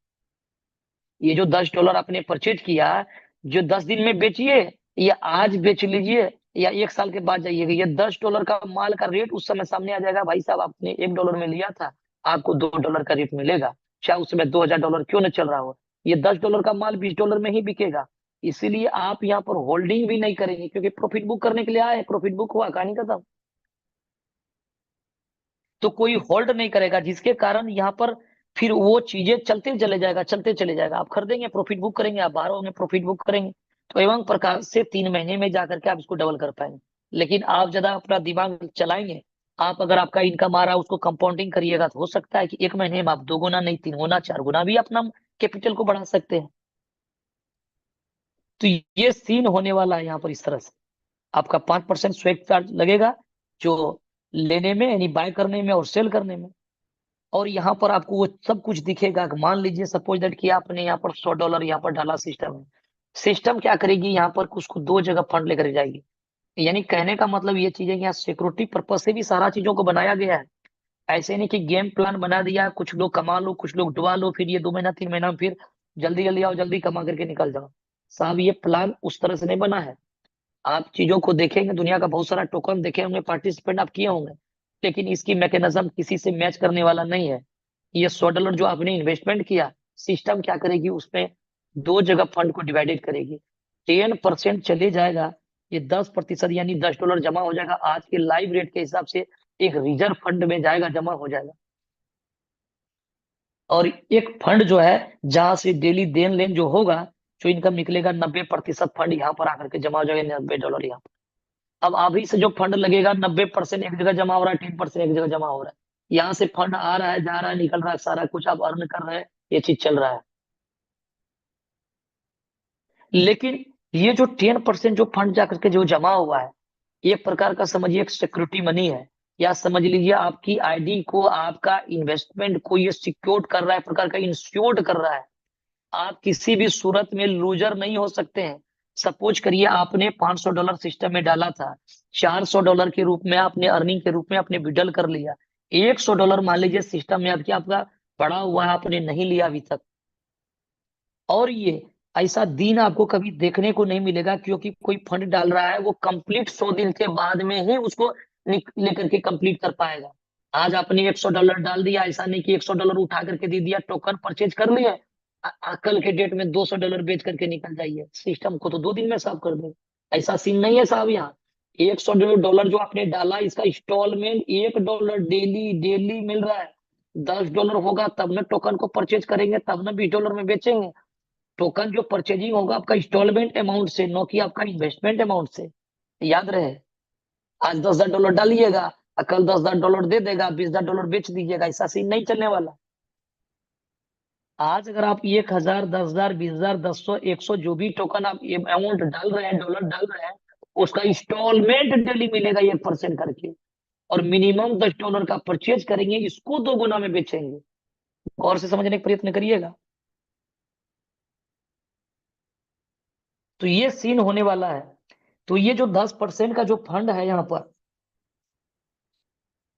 ये जो $10 आपने परचेज किया, जो 10 दिन में बेचिए, या आज बेच लीजिए, या 1 साल के बाद जाइएगा, ये $10 का माल का रेट उस समय सामने आ जाएगा। भाई साहब, आपने $1 में लिया था, आपको $2 का रेट मिलेगा, चाहे उस समय $2,000 क्यों न चल रहा हो। ये $10 का माल $20 में ही बिकेगा। इसीलिए आप यहाँ पर होल्डिंग भी नहीं करेंगे, क्योंकि प्रॉफिट बुक करने के लिए आए, प्रॉफिट बुक हुआ, कहानी खत्म। तो कोई होल्ड नहीं करेगा, जिसके कारण यहाँ पर फिर वो चीजें चलते चले जाएगा, चलते चले जाएगा। आप खरीदेंगे, प्रॉफिट बुक करेंगे, आप बाहर होंगे, प्रॉफिट बुक करेंगे, तो एवं प्रकार से 3 महीने में जाकर के आप इसको डबल कर पाएंगे। लेकिन आप ज्यादा अपना दिमाग चलाएंगे, आप अगर आपका इनकम आ रहा है उसको कंपाउंडिंग करिएगा, तो हो सकता है कि 1 महीने में आप 2 गुना नहीं, 3 गुना, 4 गुना भी अपना कैपिटल को बढ़ा सकते हैं। तो ये सीन होने वाला है यहाँ पर इस तरह से। आपका 5% स्वेप चार्ज लगेगा, जो लेने में, यानी बाय करने में और सेल करने में। और यहाँ पर आपको वो सब कुछ दिखेगा। कि मान लीजिए सपोज दैट कि आपने यहाँ पर $100 यहाँ पर डाला, सिस्टम है, सिस्टम क्या करेगी, यहाँ पर उसको 2 जगह फंड लेकर जाएगी। यानी कहने का मतलब ये चीज है कि यहाँ सिक्योरिटी पर्पज से भी सारा चीजों को बनाया गया है। ऐसे नहीं कि गेम प्लान बना दिया, कुछ लोग कमा लो, कुछ लोग डुबा लो, फिर ये 2 महीना 3 महीना में फिर जल्दी जल्दी आओ, जल्दी कमा करके निकल जाओ। साहब, ये प्लान उस तरह से नहीं बना है। आप चीजों को देखेंगे, दुनिया का बहुत सारा टोकन देखे होंगे, पार्टिसिपेंट आप किए होंगे, लेकिन इसकी मैकेनिज्म किसी से मैच करने वाला नहीं है। ये $100 जो आपने इन्वेस्टमेंट किया, सिस्टम क्या करेगी, उसमें दो जगह फंड को डिवाइडेड करेगी। 10% चले जाएगा, ये 10% यानी $10 जमा हो जाएगा आज के लाइव रेट के हिसाब से, एक रिजर्व फंड में जाएगा, जमा हो जाएगा। और एक फंड जो है, जहां से डेली देन लेन जो होगा, जो इनकम निकलेगा, 90% फंड यहाँ पर आकर के जमा हो जाएगा, $90 यहाँ पर। अब अभी से जो फंड लगेगा, 90% एक जगह जमा हो रहा है, 10% एक जगह जमा हो रहा है। यहाँ से फंड आ रहा है, जा रहा है, निकल रहा है, सारा कुछ आप अर्न कर रहे हैं, ये चीज चल रहा है। लेकिन ये जो 10% जो फंड जाकर के जो जमा हुआ है, एक प्रकार का समझिए एक सिक्योरिटी मनी है, या समझ लीजिए आपकी आईडी को, आपका इन्वेस्टमेंट को ये सिक्योर कर रहा है, एक प्रकार का इंश्योर्ड कर रहा है। आप किसी भी सूरत में लूजर नहीं हो सकते हैं। सपोज करिए आपने $500 सिस्टम में डाला था, $400 के रूप में आपने अर्निंग के रूप में आपने विड्रॉल कर लिया, $100 मान लीजिए सिस्टम में आपकी आपका पड़ा हुआ है, आपने नहीं लिया अभी तक। और ये ऐसा दिन आपको कभी देखने को नहीं मिलेगा, क्योंकि कोई फंड डाल रहा है वो कंप्लीट 100 दिन के बाद में ही उसको लेकर के कंप्लीट कर पाएगा। आज आपने $100 डाल दिया, ऐसा नहीं कि $100 उठा करके दे दिया, टोकन परचेज कर लिए, कल के डेट में $200 बेच करके निकल जाइए, सिस्टम को तो 2 दिन में साफ कर देगा। ऐसा सीन नहीं है साहब यहाँ। $100 जो आपने डाला, इसका इंस्टॉलमेंट $1 डेली डेली मिल रहा है। $10 होगा तब ना टोकन को परचेज करेंगे, तब ना $20 में बेचेंगे। टोकन जो परचेजिंग होगा आपका इंस्टॉलमेंट अमाउंट से, न कि आपका इन्वेस्टमेंट अमाउंट से। याद रहे, आज $10,000 डालिएगा, कल $10,000 दे देगा, $20,000 बेच दीजिएगा, ऐसा सीन नहीं चलने वाला। आज अगर आप 1,000, 10,000, 20,000, 10,100, 100 जो भी टोकन आप अमाउंट डाल रहे हैं, डॉलर डाल रहे हैं, उसका इंस्टॉलमेंट डेली मिलेगा 1% करके। और मिनिमम $10 का परचेज करेंगे, इसको 2 गुना में बेचेंगे। और से समझने का प्रयत्न करिएगा। तो ये सीन होने वाला है। तो ये जो 10% का जो फंड है यहाँ पर,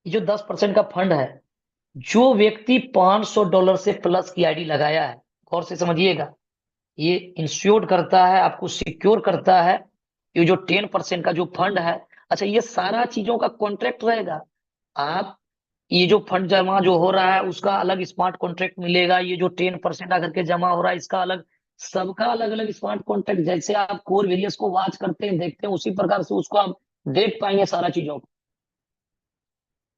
ये जो 10% का फंड है, जो व्यक्ति $500 से प्लस की आईडी लगाया है, गौर से समझिएगा, ये इंश्योर करता है, आपको सिक्योर करता है। ये जो 10% का जो फंड है, अच्छा ये सारा चीजों का कॉन्ट्रैक्ट रहेगा। आप ये जो फंड जमा जो हो रहा है, उसका अलग स्मार्ट कॉन्ट्रैक्ट मिलेगा। ये जो 10% आकर के जमा हो रहा है, इसका अलग, सबका अलग अलग स्मार्ट कॉन्ट्रैक्ट। जैसे आप कोर वेरियस को वॉच करते हैं, देखते हैं, उसी प्रकार से उसको आप देख पाएंगे सारा चीजों को।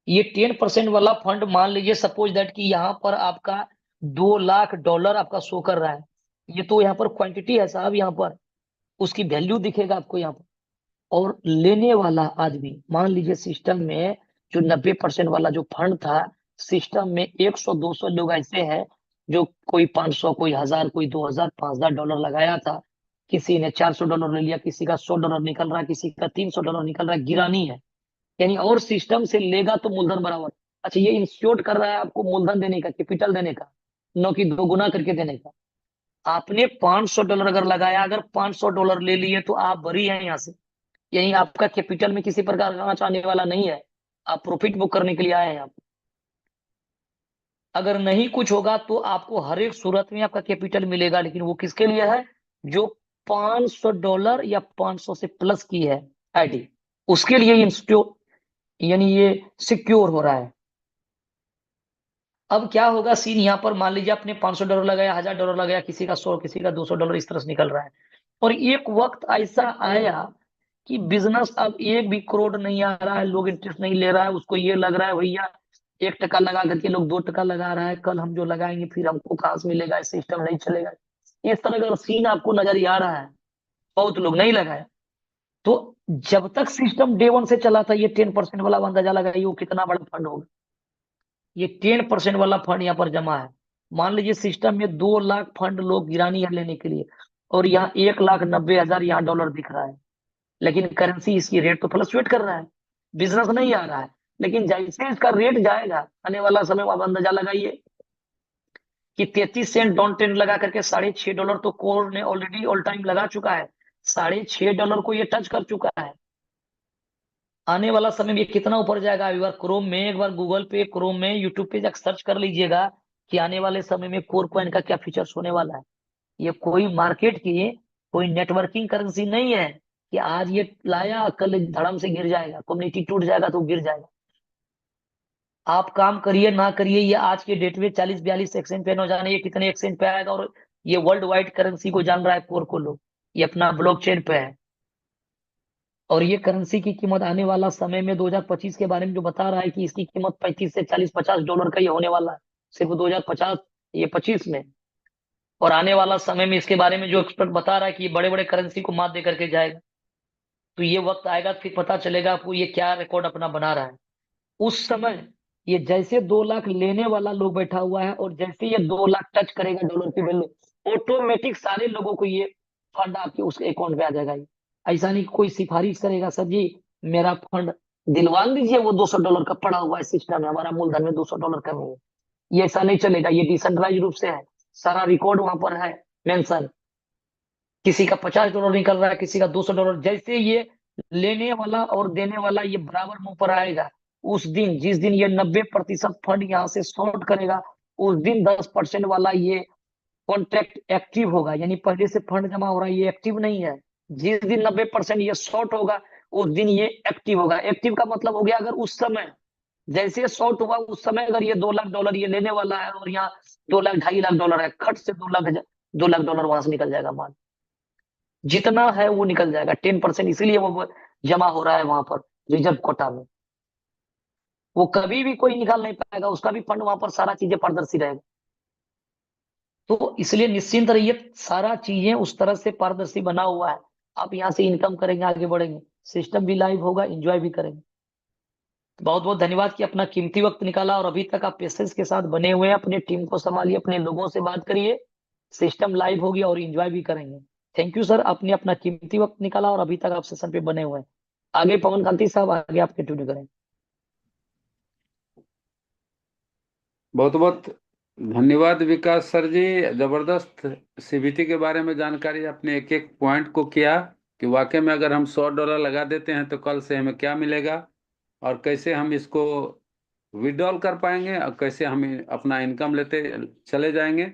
ये 10% वाला फंड, मान लीजिए सपोज दैट कि यहाँ पर आपका $2 लाख आपका शो कर रहा है। ये तो यहाँ पर क्वांटिटी है साहब, यहाँ पर उसकी वैल्यू दिखेगा आपको यहाँ पर। और लेने वाला आदमी, मान लीजिए सिस्टम में जो 90% वाला जो फंड था, सिस्टम में 100-200 लोग ऐसे हैं, जो कोई 500, कोई 1,000, कोई 2,000, $5,000 लगाया था। किसी ने $400 ले लिया, किसी का $100 निकल रहा है, किसी का $300 निकल रहा है, गिरानी है। यानी और सिस्टम से लेगा तो मूलधन बराबर। अच्छा, ये इंश्योर कर रहा है आपको मूलधन देने का, कैपिटल देने का, न कि 2 गुना करके देने का। आपने $500 अगर लगाया, अगर $500 ले लिए, तो आप बरी हैं यहाँ से। यही आपका कैपिटल में किसी प्रकार का आंच आने वाला नहीं है। आप प्रॉफिट बुक करने के लिए आए हैं आप। अगर नहीं कुछ होगा तो आपको हर एक सूरत में आपका कैपिटल मिलेगा, लेकिन वो किसके लिए है, जो $500 या 500 से प्लस की है आईडी, उसके लिए इंस्टो यानी ये सिक्योर हो रहा है। अब क्या होगा सीन, यहाँ पर मान लीजिए आपने $500 लगाया, $1,000 लगाया, किसी का 100, किसी का $200 इस तरह से निकल रहा है। और एक वक्त ऐसा आया कि बिजनेस अब 1 भी करोड़ नहीं आ रहा है, लोग इंटरेस्ट नहीं ले रहा है, उसको ये लग रहा है भैया 1 टका लगा करके लोग 2 टका लगा रहा है, कल हम जो लगाएंगे फिर हमको कहाँ से मिलेगा, सिस्टम नहीं चलेगा। इस तरह का सीन आपको नजर आ रहा है, बहुत लोग नहीं लगाए। तो जब तक सिस्टम डे 1 से चला था, ये 10% वाला अंदाजा लगाइए वो कितना बड़ा फंड होगा। ये 10% वाला फंड यहाँ पर जमा है। मान लीजिए सिस्टम में 2 लाख फंड लोग गिरानी है लेने के लिए, और यहाँ 1,90,000 यहाँ डॉलर दिख रहा है, लेकिन करेंसी इसकी रेट तो फ्लक्चुएट कर रहा है, बिजनेस नहीं आ रहा है। लेकिन जैसे इसका रेट जाएगा, आने वाला समय में आप अंदाजा लगाइए कि 33 सेंट डाउन टेन लगा करके $6.5 तो कोर ने ऑलरेडी ऑल टाइम लगा चुका है। $6.5 को ये टच कर चुका है। आने वाला समय में ये कितना ऊपर जाएगा, एक बार क्रोम में, एक बार गूगल पे, क्रोम में, यूट्यूब पे जाकर सर्च कर लीजिएगा कि आने वाले समय में कोर कॉइन का क्या फीचर्स होने वाला है। ये कोई मार्केट की, कोई नेटवर्किंग करेंसी नहीं है, कि आज ये लाया, कल धड़म से गिर जाएगा, कम्युनिटी टूट जाएगा तो गिर जाएगा। आप काम करिए ना करिए, ये आज के डेट में 40-42 एक्सचेंज पे न जाने ये कितने एक्सचेंज पे आएगा, और ये वर्ल्ड वाइड करेंसी को जान रहा है कोर को लोग, ये अपना ब्लॉकचेन पे है। और ये करेंसी की कीमत आने वाला समय में 2025 के बारे में जो बता रहा है कि इसकी कीमत 35 से 40-50 डॉलर का ही होने वाला है, सिर्फ 2050 ये 25 में। और आने वाला समय में इसके बारे में जो एक्सपर्ट बता रहा है कि ये बड़े बड़े करेंसी को मात दे करके जाएगा। तो ये वक्त आएगा, फिर पता चलेगा आपको ये क्या रिकॉर्ड अपना बना रहा है। उस समय ये जैसे 2 लाख लेने वाला लोग बैठा हुआ है, और जैसे ये 2 लाख टच करेगा डॉलर की वैल्यू, ऑटोमेटिक सारे लोगों को ये फंड आपके उसके अकाउंट में आ जाएगा। ये ऐसा नहीं कि कोई सिफारिश करेगा, सर जी मेरा फंड दिलवा दीजिए, वो $200 का पड़ा हुआ है सिस्टम में, हमारा मूलधन में $200 कमी है। ये ऐसा नहीं चलेगा, ये डिसेंट्रलाइज रूप से है, सारा रिकॉर्ड वहां पर है मेंशन। किसी का $50 निकल रहा है, किसी का $200। जैसे ये लेने वाला और देने वाला ये बराबर मुंह पर आएगा, उस दिन जिस दिन ये 90% फंड यहाँ से शॉर्ट करेगा, उस दिन 10% वाला ये कॉन्ट्रैक्ट एक्टिव होगा। यानी पहले से फंड जमा हो रहा है, ये एक्टिव नहीं है। जिस दिन 90% ये शॉर्ट होगा, उस दिन ये एक्टिव होगा। एक्टिव का मतलब हो गया, अगर उस समय जैसे शॉर्ट हुआ, उस समय अगर ये $2 लाख ये लेने वाला है, और यहाँ 2 लाख 2.5 लाख है, खट से 2 लाख $2 लाख वहां से निकल जाएगा माल। जितना है वो निकल जाएगा 10%, इसीलिए वो जमा हो रहा है वहां पर रिजर्व कोटा में। वो कभी भी कोई निकाल नहीं पाएगा, उसका भी फंड वहां पर सारा चीजें पारदर्शी रहेगा। तो इसलिए निश्चिंत रहिए, सारा चीजें उस तरह से पारदर्शी बना हुआ है। आप यहाँ से इनकम करेंगे, आगे बढ़ेंगे, सिस्टम भी लाइव होगा, एंजॉय भी करेंगे। बहुत बहुत धन्यवाद कि अपना कीमती वक्त निकाला, और अभी तक आप पेशेंस के साथ बने हुए हैं। अपने टीम को संभालिए, अपने लोगों से बात करिए, सिस्टम लाइव होगी और एंजॉय भी करेंगे। थैंक यू सर, आपने अपना कीमती वक्त निकाला और अभी तक आप सेशन पे बने हुए हैं। आगे पवन कांति साहब, आगे आप कंटिन्यू करें। बहुत बहुत धन्यवाद विकास सर जी। जबरदस्त सीबीटी के बारे में जानकारी, अपने एक एक पॉइंट को किया कि वाकई में अगर हम $100 लगा देते हैं तो कल से हमें क्या मिलेगा, और कैसे हम इसको विड्रॉल कर पाएंगे, और कैसे हम अपना इनकम लेते चले जाएंगे।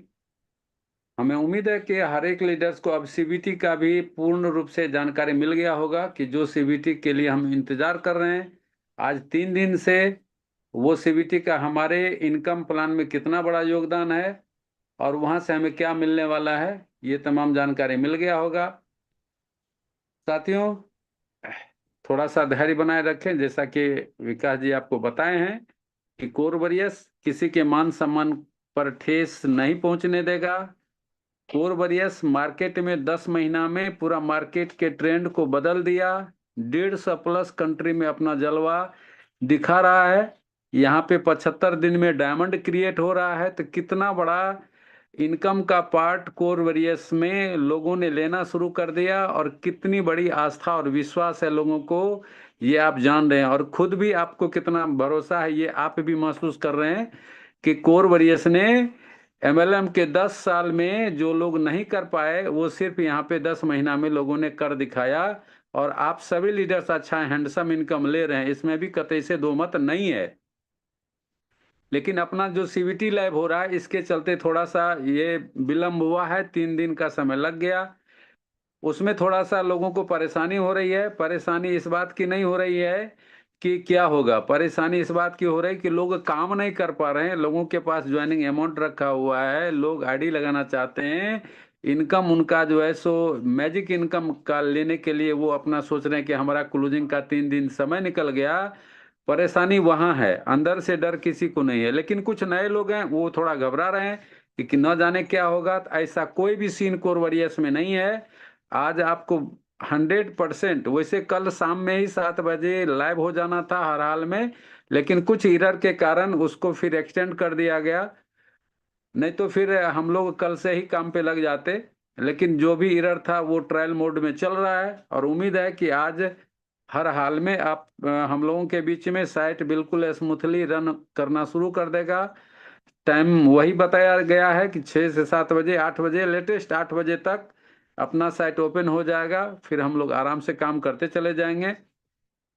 हमें उम्मीद है कि हर एक लीडर्स को अब सीबीटी का भी पूर्ण रूप से जानकारी मिल गया होगा कि जो सीबीटी के लिए हम इंतजार कर रहे हैं आज 3 दिन से, वो सीबीटी का हमारे इनकम प्लान में कितना बड़ा योगदान है, और वहां से हमें क्या मिलने वाला है, ये तमाम जानकारी मिल गया होगा। साथियों, थोड़ा सा धैर्य बनाए रखें, जैसा कि विकास जी आपको बताए हैं कि कोर वॉरियर्स किसी के मान सम्मान पर ठेस नहीं पहुंचने देगा। कोर वॉरियर्स मार्केट में 10 महीना में पूरा मार्केट के ट्रेंड को बदल दिया, 150+ कंट्री में अपना जलवा दिखा रहा है। यहाँ पे 75 दिन में डायमंड क्रिएट हो रहा है, तो कितना बड़ा इनकम का पार्ट कोर वॉरियर्स में लोगों ने लेना शुरू कर दिया, और कितनी बड़ी आस्था और विश्वास है लोगों को, ये आप जान रहे हैं। और खुद भी आपको कितना भरोसा है, ये आप भी महसूस कर रहे हैं कि कोर वॉरियर्स ने एमएलएम के 10 साल में जो लोग नहीं कर पाए, वो सिर्फ यहाँ पे 10 महीना में लोगों ने कर दिखाया। और आप सभी लीडर्स अच्छा हैंडसम इनकम ले रहे हैं, इसमें भी कतई से दो मत नहीं है। लेकिन अपना जो सीबीटी लैब हो रहा है, इसके चलते थोड़ा सा ये विलम्ब हुआ है, 3 दिन का समय लग गया। उसमें थोड़ा सा लोगों को परेशानी हो रही है। परेशानी इस बात की नहीं हो रही है कि क्या होगा, परेशानी इस बात की हो रही है कि लोग काम नहीं कर पा रहे हैं। लोगों के पास ज्वाइनिंग अमाउंट रखा हुआ है, लोग आईडी लगाना चाहते हैं, इनकम उनका जो है सो मैजिक इनकम का लेने के लिए वो अपना सोच रहे हैं कि हमारा क्लोजिंग का 3 दिन समय निकल गया। परेशानी वहां है, अंदर से डर किसी को नहीं है। लेकिन कुछ नए लोग हैं, वो थोड़ा घबरा रहे हैं कि न जाने क्या होगा। तो ऐसा कोई भी सीन कोर वॉरियर्स में नहीं है। आज आपको 100%, वैसे कल शाम में ही 7 बजे लाइव हो जाना था हर हाल में, लेकिन कुछ एरर के कारण उसको फिर एक्सटेंड कर दिया गया, नहीं तो फिर हम लोग कल से ही काम पे लग जाते। लेकिन जो भी एरर था वो ट्रायल मोड में चल रहा है, और उम्मीद है कि आज हर हाल में आप हम लोगों के बीच में साइट बिल्कुल स्मूथली रन करना शुरू कर देगा। टाइम वही बताया गया है कि 6 से 7 बजे, 8 बजे, लेटेस्ट 8 बजे तक अपना साइट ओपन हो जाएगा। फिर हम लोग आराम से काम करते चले जाएंगे।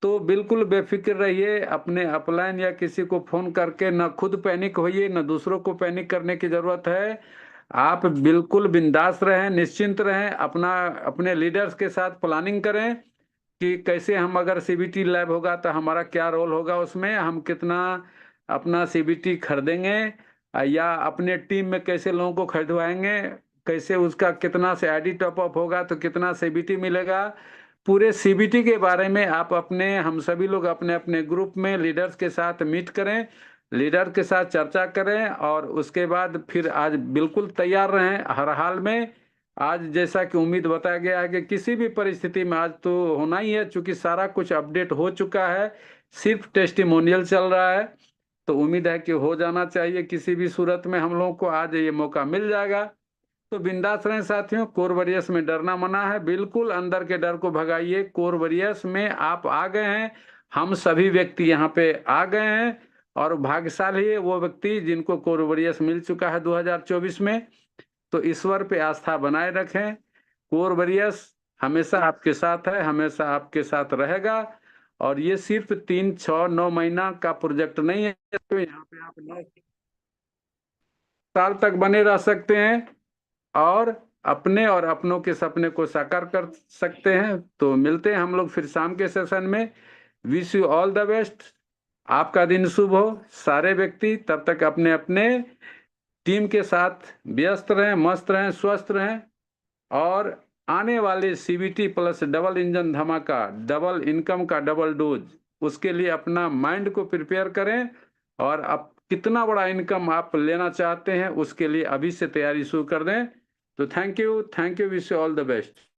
तो बिल्कुल बेफिक्र रहिए, अपने अपलाइन या किसी को फोन करके न खुद पैनिक होइए, न दूसरों को पैनिक करने की जरूरत है। आप बिल्कुल बिंदास रहें, निश्चिंत रहें, अपने लीडर्स के साथ प्लानिंग करें, कि कैसे हम, अगर सीबीटी लैब होगा तो हमारा क्या रोल होगा उसमें, हम कितना अपना सीबीटी खरीदेंगे या अपने टीम में कैसे लोगों को खरीदवाएंगे, कैसे उसका कितना से आईडी टॉप अप होगा तो कितना सीबीटी मिलेगा। पूरे सीबीटी के बारे में आप अपने, हम सभी लोग अपने अपने ग्रुप में लीडर्स के साथ मीट करें, लीडर के साथ चर्चा करें और उसके बाद फिर आज बिल्कुल तैयार रहें हर हाल में। आज जैसा कि उम्मीद बताया गया है कि किसी भी परिस्थिति में आज तो होना ही है, चूंकि सारा कुछ अपडेट हो चुका है, सिर्फ टेस्टिमोनियल चल रहा है, तो उम्मीद है कि हो जाना चाहिए किसी भी सूरत में हम लोगों को आज ये मौका मिल जाएगा। तो बिंदास रहें साथियों, कोर वॉरियर्स में डरना मना है, बिल्कुल अंदर के डर को भगाइए। कोर वॉरियर्स में आप आ गए हैं, हम सभी व्यक्ति यहाँ पे आ गए हैं और भाग्यशाली है वो व्यक्ति जिनको कोर वॉरियर्स मिल चुका है 2024 में। तो ईश्वर पे आस्था बनाए रखें, कोर वॉरियर्स हमेशा आपके साथ है, हमेशा आपके साथ रहेगा। और ये सिर्फ 3, 6, 9 महीना का प्रोजेक्ट नहीं है, तो यहाँ पे आप 9 साल तक बने रह सकते हैं और अपने और अपनों के सपने को साकार कर सकते हैं। तो मिलते हैं हम लोग फिर शाम के सेशन में। Wish you all the best, आपका दिन शुभ हो सारे व्यक्ति। तब तक अपने अपने टीम के साथ व्यस्त रहें, मस्त रहें, स्वस्थ रहें और आने वाले सीबीटी प्लस डबल इंजन धमाका, डबल इनकम का डबल डोज, उसके लिए अपना माइंड को प्रिपेयर करें और अब कितना बड़ा इनकम आप लेना चाहते हैं उसके लिए अभी से तैयारी शुरू कर दें। तो thank you, wish you all the best.